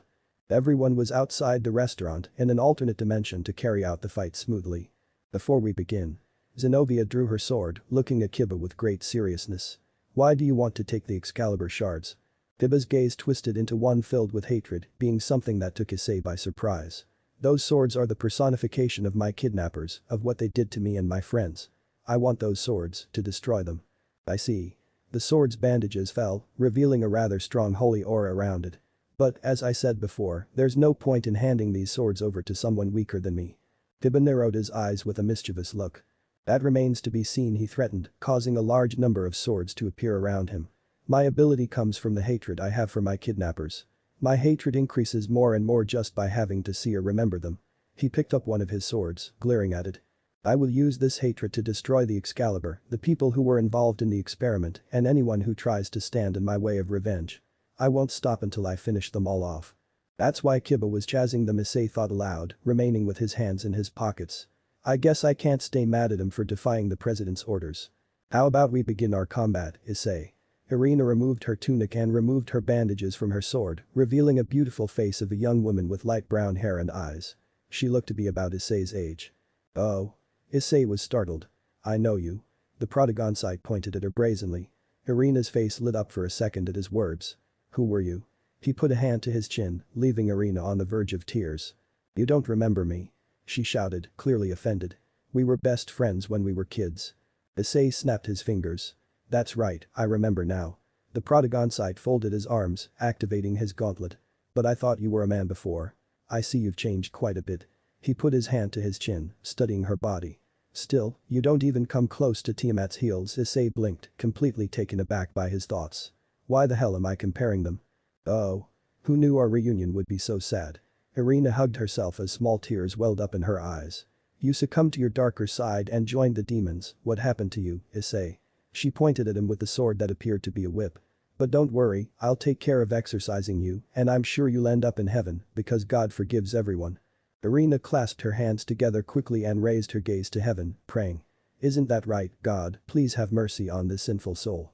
Everyone was outside the restaurant in an alternate dimension to carry out the fight smoothly. Before we begin. Zenobia drew her sword, looking at Kiba with great seriousness. Why do you want to take the Excalibur shards? Kiba's gaze twisted into one filled with hatred, being something that took Issei by surprise. Those swords are the personification of my kidnappers, of what they did to me and my friends. I want those swords to destroy them. I see. The sword's bandages fell, revealing a rather strong holy aura around it. But, as I said before, there's no point in handing these swords over to someone weaker than me. Kiba narrowed his eyes with a mischievous look. That remains to be seen, he threatened, causing a large number of swords to appear around him. My ability comes from the hatred I have for my kidnappers. My hatred increases more and more just by having to see or remember them. He picked up one of his swords, glaring at it. I will use this hatred to destroy the Excalibur, the people who were involved in the experiment, and anyone who tries to stand in my way of revenge. I won't stop until I finish them all off. That's why Kiba was jazzing them, Issei thought aloud, remaining with his hands in his pockets. I guess I can't stay mad at him for defying the president's orders. How about we begin our combat, Issei? Irina removed her tunic and removed her bandages from her sword, revealing a beautiful face of a young woman with light brown hair and eyes. She looked to be about Issei's age. Oh. Issei was startled. I know you. The Jyanzein pointed at her brazenly. Irina's face lit up for a second at his words. Who were you? He put a hand to his chin, leaving Irina on the verge of tears. You don't remember me? She shouted, clearly offended. We were best friends when we were kids. Issei snapped his fingers. That's right, I remember now. The Jyanzein folded his arms, activating his gauntlet. But I thought you were a man before. I see you've changed quite a bit. He put his hand to his chin, studying her body. Still, you don't even come close to Tiamat's heels. Issei blinked, completely taken aback by his thoughts. Why the hell am I comparing them? Oh. Who knew our reunion would be so sad? Irina hugged herself as small tears welled up in her eyes. You succumbed to your darker side and joined the demons. What happened to you, Issei? She pointed at him with the sword that appeared to be a whip. But don't worry, I'll take care of exorcising you, and I'm sure you'll end up in heaven, because God forgives everyone. Irina clasped her hands together quickly and raised her gaze to heaven, praying. Isn't that right, God, please have mercy on this sinful soul.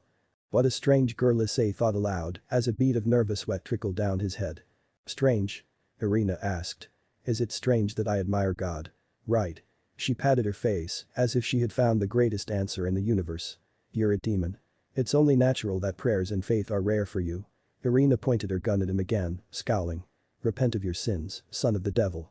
What a strange girl, Issei thought aloud, as a bead of nervous sweat trickled down his head. Strange? Irina asked. Is it strange that I admire God? Right. She patted her face, as if she had found the greatest answer in the universe. You're a demon. It's only natural that prayers and faith are rare for you. Irina pointed her gun at him again, scowling. Repent of your sins, son of the devil.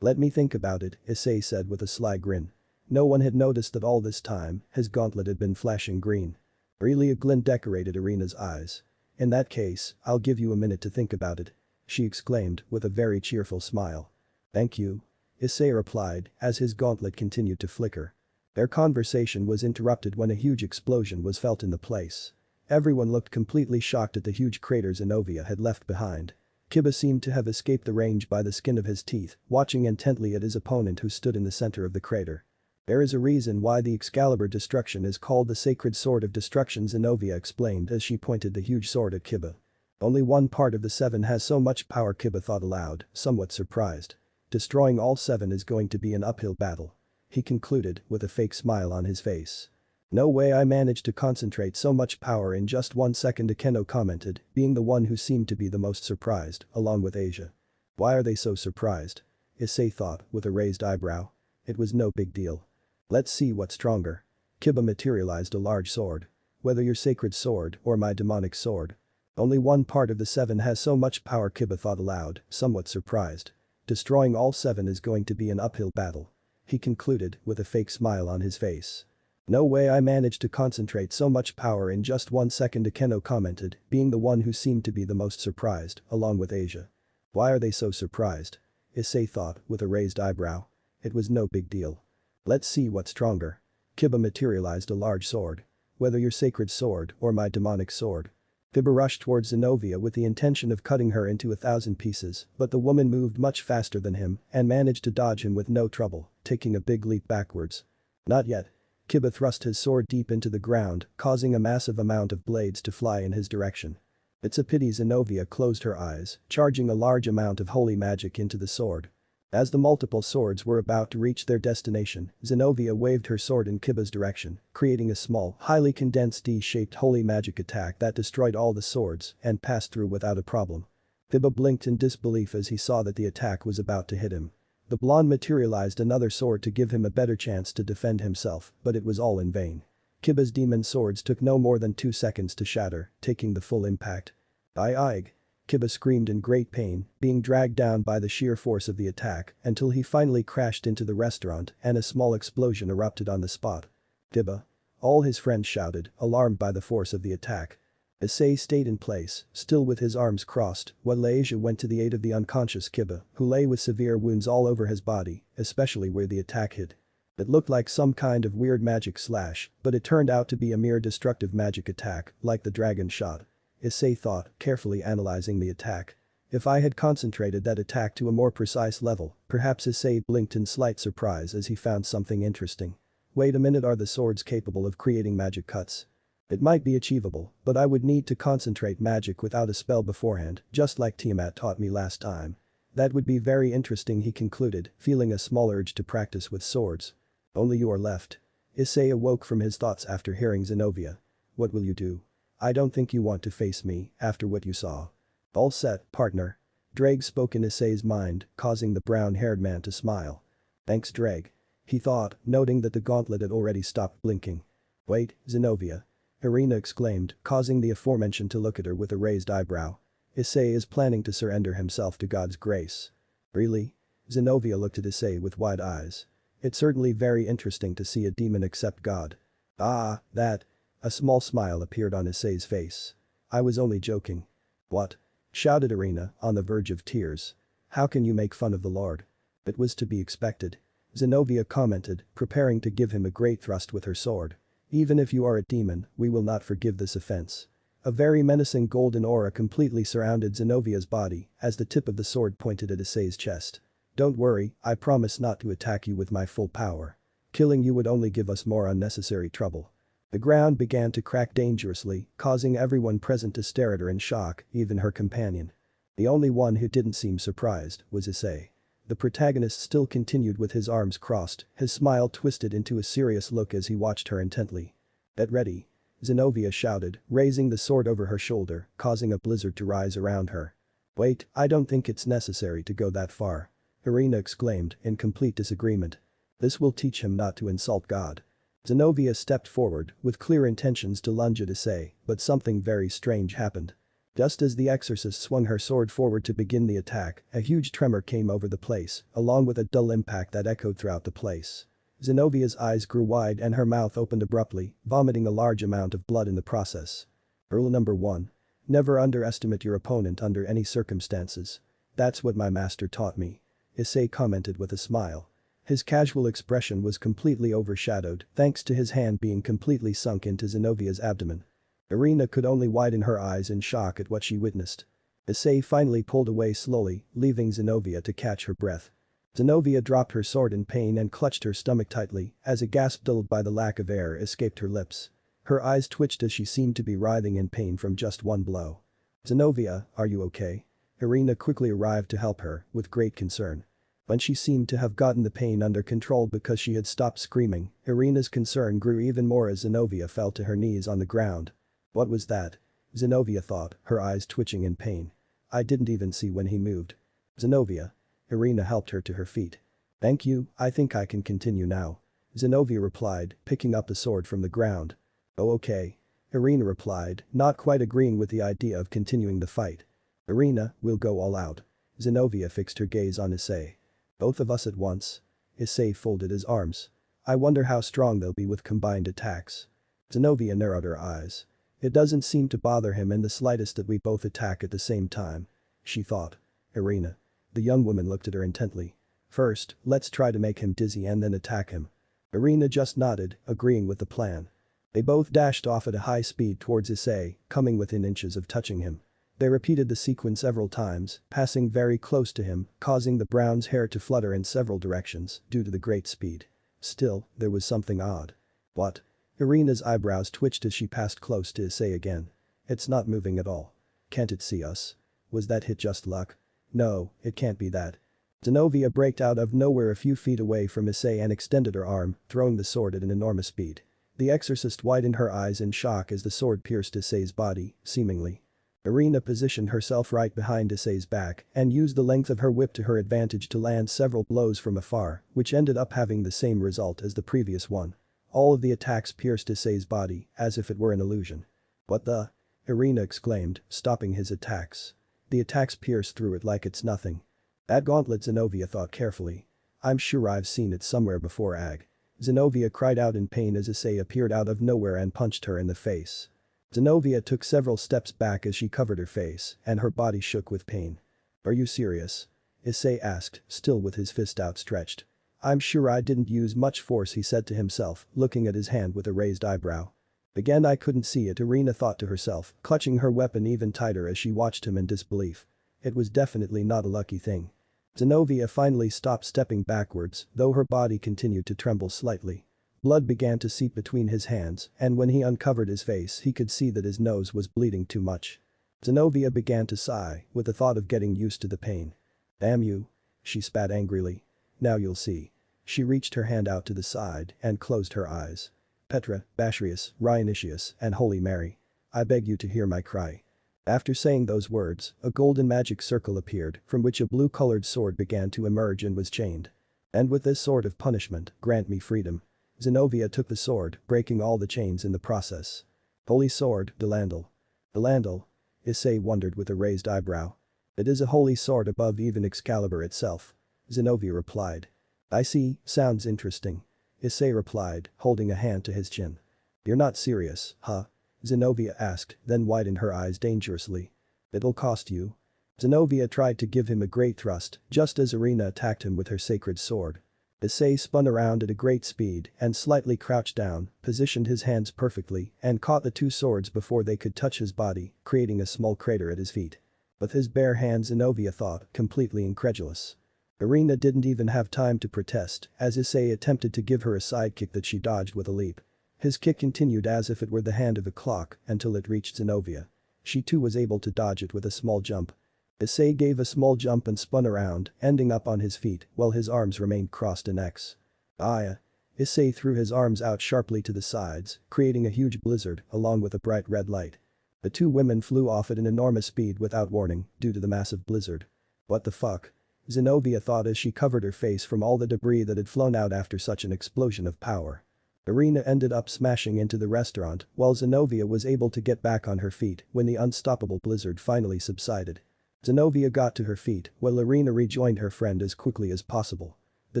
Let me think about it, Issei said with a sly grin. No one had noticed that all this time, his gauntlet had been flashing green. Really, a glint decorated Irina's eyes. In that case, I'll give you a minute to think about it. She exclaimed with a very cheerful smile. Thank you. Issei replied as his gauntlet continued to flicker. Their conversation was interrupted when a huge explosion was felt in the place. Everyone looked completely shocked at the huge crater Zenobia had left behind. Kiba seemed to have escaped the range by the skin of his teeth, watching intently at his opponent who stood in the center of the crater. There is a reason why the Excalibur destruction is called the Sacred Sword of Destruction, Zenobia explained as she pointed the huge sword at Kiba. Only one part of the seven has so much power, Kiba thought aloud, somewhat surprised. Destroying all seven is going to be an uphill battle. He concluded with a fake smile on his face. No way I managed to concentrate so much power in just 1 second, Akeno commented, being the one who seemed to be the most surprised, along with Asia. Why are they so surprised? Issei thought with a raised eyebrow. It was no big deal. Let's see what's stronger. Kiba materialized a large sword. Whether your sacred sword or my demonic sword. Only one part of the seven has so much power, Kiba thought aloud, somewhat surprised. Destroying all seven is going to be an uphill battle. He concluded with a fake smile on his face. No way I managed to concentrate so much power in just 1 second, Akeno commented, being the one who seemed to be the most surprised, along with Asia. Why are they so surprised? Issei thought with a raised eyebrow. It was no big deal. Let's see what's stronger. Kiba materialized a large sword. Whether your sacred sword or my demonic sword. Kiba rushed towards Zenobia with the intention of cutting her into 1,000 pieces, but the woman moved much faster than him and managed to dodge him with no trouble, taking a big leap backwards. Not yet. Kiba thrust his sword deep into the ground, causing a massive amount of blades to fly in his direction. It's a pity Zenobia closed her eyes, charging a large amount of holy magic into the sword. As the multiple swords were about to reach their destination, Zenobia waved her sword in Kiba's direction, creating a small, highly condensed D-shaped holy magic attack that destroyed all the swords and passed through without a problem. Kiba blinked in disbelief as he saw that the attack was about to hit him. The blonde materialized another sword to give him a better chance to defend himself, but it was all in vain. Kiba's demon swords took no more than 2 seconds to shatter, taking the full impact. Aye. Kiba screamed in great pain, being dragged down by the sheer force of the attack until he finally crashed into the restaurant and a small explosion erupted on the spot. Kiba. All his friends shouted, alarmed by the force of the attack. Issei stayed in place, still with his arms crossed, while Asia went to the aid of the unconscious Kiba, who lay with severe wounds all over his body, especially where the attack hit. It looked like some kind of weird magic slash, but it turned out to be a mere destructive magic attack, like the dragon shot. Issei thought, carefully analyzing the attack. If I had concentrated that attack to a more precise level, perhaps Issei blinked in slight surprise as he found something interesting. Wait a minute, are the swords capable of creating magic cuts? It might be achievable, but I would need to concentrate magic without a spell beforehand, just like Tiamat taught me last time. That would be very interesting, he concluded, feeling a small urge to practice with swords. Only you are left. Issei awoke from his thoughts after hearing Zenobia. What will you do? I don't think you want to face me, after what you saw. All set, partner. Drake spoke in Issei's mind, causing the brown-haired man to smile. Thanks, Drake. He thought, noting that the gauntlet had already stopped blinking. Wait, Zenobia. Irina exclaimed, causing the aforementioned to look at her with a raised eyebrow. Issei is planning to surrender himself to God's grace. Really? Zenobia looked at Issei with wide eyes. It's certainly very interesting to see a demon accept God. Ah, that. A small smile appeared on Issei's face. I was only joking. What? Shouted Irina, on the verge of tears. How can you make fun of the Lord? It was to be expected. Zenobia commented, preparing to give him a great thrust with her sword. Even if you are a demon, we will not forgive this offense. A very menacing golden aura completely surrounded Zenobia's body as the tip of the sword pointed at Issei's chest. Don't worry, I promise not to attack you with my full power. Killing you would only give us more unnecessary trouble. The ground began to crack dangerously, causing everyone present to stare at her in shock, even her companion. The only one who didn't seem surprised was Issei. The protagonist still continued with his arms crossed, his smile twisted into a serious look as he watched her intently. Get ready. Zenobia shouted, raising the sword over her shoulder, causing a blizzard to rise around her. Wait, I don't think it's necessary to go that far. Irina exclaimed, in complete disagreement. This will teach him not to insult God. Zenobia stepped forward, with clear intentions to lunge at Issei, but something very strange happened. Just as the exorcist swung her sword forward to begin the attack, a huge tremor came over the place, along with a dull impact that echoed throughout the place. Zenobia's eyes grew wide and her mouth opened abruptly, vomiting a large amount of blood in the process. Rule number 1. Never underestimate your opponent under any circumstances. That's what my master taught me. Issei commented with a smile. His casual expression was completely overshadowed thanks to his hand being completely sunk into Zenobia's abdomen. Irina could only widen her eyes in shock at what she witnessed. Issei finally pulled away slowly, leaving Zenobia to catch her breath. Zenobia dropped her sword in pain and clutched her stomach tightly as a gasp dulled by the lack of air escaped her lips. Her eyes twitched as she seemed to be writhing in pain from just one blow. Zenobia, are you okay? Irina quickly arrived to help her, with great concern. When she seemed to have gotten the pain under control because she had stopped screaming, Irina's concern grew even more as Zenobia fell to her knees on the ground. What was that? Zenobia thought, her eyes twitching in pain. I didn't even see when he moved. Zenobia. Irina helped her to her feet. Thank you, I think I can continue now. Zenobia replied, picking up the sword from the ground. Oh okay. Irina replied, not quite agreeing with the idea of continuing the fight. Irina, we'll go all out. Zenobia fixed her gaze on Issei. Both of us at once? Issei folded his arms. I wonder how strong they'll be with combined attacks. Zenobia narrowed her eyes. It doesn't seem to bother him in the slightest that we both attack at the same time. She thought. Irina. The young woman looked at her intently. First, let's try to make him dizzy and then attack him. Irina just nodded, agreeing with the plan. They both dashed off at a high speed towards Issei, coming within inches of touching him. They repeated the sequence several times, passing very close to him, causing the brown's hair to flutter in several directions due to the great speed. Still, there was something odd. What? Irina's eyebrows twitched as she passed close to Issei again. It's not moving at all. Can't it see us? Was that hit just luck? No, it can't be that. Zenobia braked out of nowhere a few feet away from Issei and extended her arm, throwing the sword at an enormous speed. The exorcist widened her eyes in shock as the sword pierced Issei's body, seemingly. Irina positioned herself right behind Issei's back and used the length of her whip to her advantage to land several blows from afar, which ended up having the same result as the previous one. All of the attacks pierced Issei's body, as if it were an illusion. What the? Irina exclaimed, stopping his attacks. The attacks pierced through it like it's nothing. That gauntlet, Zenobia thought carefully. I'm sure I've seen it somewhere before. Zenobia cried out in pain as Issei appeared out of nowhere and punched her in the face. Zenobia took several steps back as she covered her face, and her body shook with pain. Are you serious? Issei asked, still with his fist outstretched. I'm sure I didn't use much force, he said to himself, looking at his hand with a raised eyebrow. Again I couldn't see it, Irina thought to herself, clutching her weapon even tighter as she watched him in disbelief. It was definitely not a lucky thing. Zenobia finally stopped stepping backwards, though her body continued to tremble slightly. Blood began to seep between his hands, and when he uncovered his face he could see that his nose was bleeding too much. Zenobia began to sigh, with the thought of getting used to the pain. "Damn you," she spat angrily. "Now you'll see." She reached her hand out to the side and closed her eyes. "Petra, Bashrius, Ryanicius, and Holy Mary. I beg you to hear my cry." After saying those words, a golden magic circle appeared from which a blue-colored sword began to emerge and was chained. "And with this sword of punishment, grant me freedom." Zenobia took the sword, breaking all the chains in the process. "Holy sword, Delandel." "Delandel?" Issei wondered with a raised eyebrow. "It is a holy sword above even Excalibur itself." Zenobia replied. "I see, sounds interesting." Issei replied, holding a hand to his chin. "You're not serious, huh?" Zenobia asked, then widened her eyes dangerously. "It'll cost you." Zenobia tried to give him a great thrust, just as Irina attacked him with her sacred sword. Issei spun around at a great speed and slightly crouched down, positioned his hands perfectly, and caught the two swords before they could touch his body, creating a small crater at his feet. With his bare hands, Zenobia thought, completely incredulous. Irina didn't even have time to protest as Issei attempted to give her a sidekick that she dodged with a leap. His kick continued as if it were the hand of a clock until it reached Zenobia. She too was able to dodge it with a small jump. Issei gave a small jump and spun around, ending up on his feet while his arms remained crossed in X. "Aya." Issei threw his arms out sharply to the sides, creating a huge blizzard along with a bright red light. The two women flew off at an enormous speed without warning due to the massive blizzard. "What the fuck?" Zenobia thought as she covered her face from all the debris that had flown out after such an explosion of power. Irina ended up smashing into the restaurant while Zenobia was able to get back on her feet when the unstoppable blizzard finally subsided. Zenobia got to her feet while Irina rejoined her friend as quickly as possible. The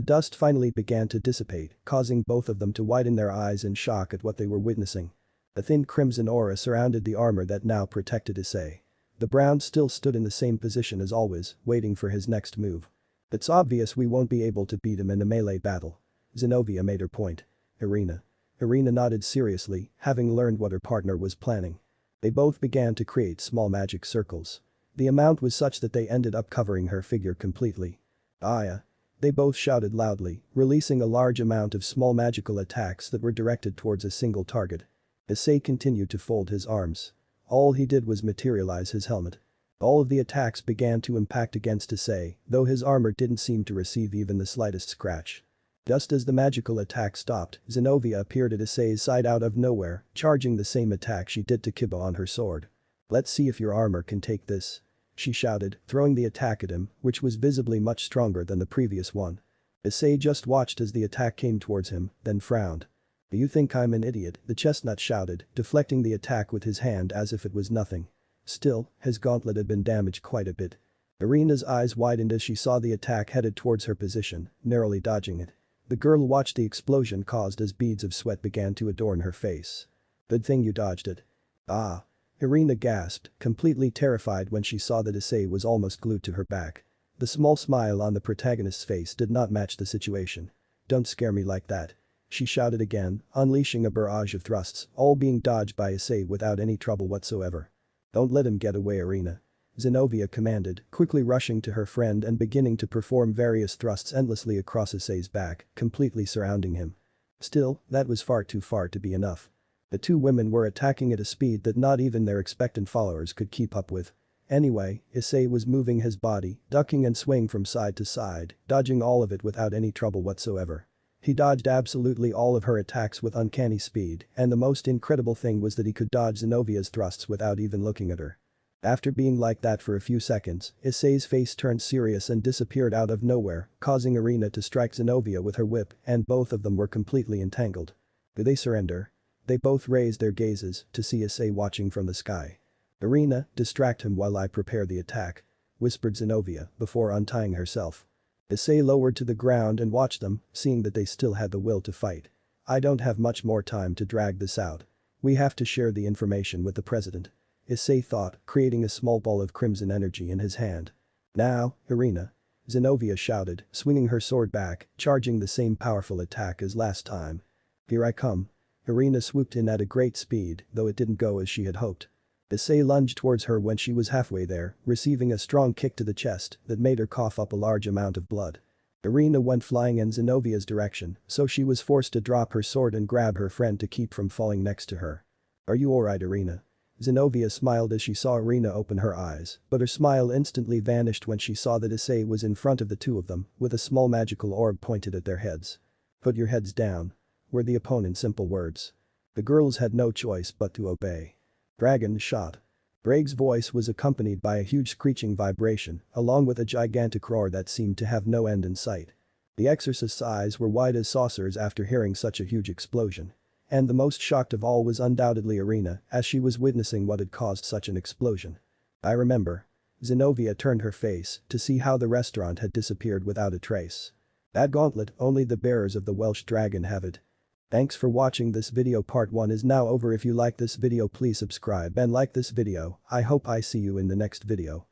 dust finally began to dissipate, causing both of them to widen their eyes in shock at what they were witnessing. A thin crimson aura surrounded the armor that now protected Issei. The Brown still stood in the same position as always, waiting for his next move. "It's obvious we won't be able to beat him in a melee battle." Zenobia made her point. "Irina." Irina nodded seriously, having learned what her partner was planning. They both began to create small magic circles. The amount was such that they ended up covering her figure completely. "Aya." They both shouted loudly, releasing a large amount of small magical attacks that were directed towards a single target. Issei continued to fold his arms. All he did was materialize his helmet. All of the attacks began to impact against Issei, though his armor didn't seem to receive even the slightest scratch. Just as the magical attack stopped, Zenobia appeared at Issei's side out of nowhere, charging the same attack she did to Kiba on her sword. "Let's see if your armor can take this," she shouted, throwing the attack at him, which was visibly much stronger than the previous one. Issei just watched as the attack came towards him, then frowned. "Do you think I'm an idiot?" the chestnut shouted, deflecting the attack with his hand as if it was nothing. Still, his gauntlet had been damaged quite a bit. Irina's eyes widened as she saw the attack headed towards her position, narrowly dodging it. The girl watched the explosion caused as beads of sweat began to adorn her face. "Good thing you dodged it." "Ah." Irina gasped, completely terrified when she saw that Issei was almost glued to her back. The small smile on the protagonist's face did not match the situation. "Don't scare me like that," she shouted again, unleashing a barrage of thrusts, all being dodged by Issei without any trouble whatsoever. "Don't let him get away, Irina," Zenobia commanded, quickly rushing to her friend and beginning to perform various thrusts endlessly across Issei's back, completely surrounding him. Still, that was far too far to be enough. The two women were attacking at a speed that not even their expectant followers could keep up with. Anyway, Issei was moving his body, ducking and swaying from side to side, dodging all of it without any trouble whatsoever. He dodged absolutely all of her attacks with uncanny speed, and the most incredible thing was that he could dodge Zenobia's thrusts without even looking at her. After being like that for a few seconds, Issei's face turned serious and disappeared out of nowhere, causing Irina to strike Zenobia with her whip, and both of them were completely entangled. "Do they surrender?" They both raised their gazes to see Issei watching from the sky. "Irina, distract him while I prepare the attack," whispered Zenobia before untying herself. Issei lowered to the ground and watched them, seeing that they still had the will to fight. "I don't have much more time to drag this out. We have to share the information with the president," Issei thought, creating a small ball of crimson energy in his hand. "Now, Irina," Zenobia shouted, swinging her sword back, charging the same powerful attack as last time. "Here I come." Irina swooped in at a great speed, though it didn't go as she had hoped. Issei lunged towards her when she was halfway there, receiving a strong kick to the chest that made her cough up a large amount of blood. Irina went flying in Zenovia's direction, so she was forced to drop her sword and grab her friend to keep from falling next to her. "Are you alright, Irina?" Zenovia smiled as she saw Irina open her eyes, but her smile instantly vanished when she saw that Issei was in front of the two of them, with a small magical orb pointed at their heads. "Put your heads down," were the opponent's simple words. The girls had no choice but to obey. Dragon shot. Braig's voice was accompanied by a huge screeching vibration, along with a gigantic roar that seemed to have no end in sight. The exorcist's eyes were wide as saucers after hearing such a huge explosion. And the most shocked of all was undoubtedly Irina, as she was witnessing what had caused such an explosion. "I remember." Zenovia turned her face to see how the restaurant had disappeared without a trace. "That gauntlet, only the bearers of the Welsh dragon have it." Thanks for watching this video. Part 1 is now over. If you like this video, please subscribe and like this video. I hope I see you in the next video.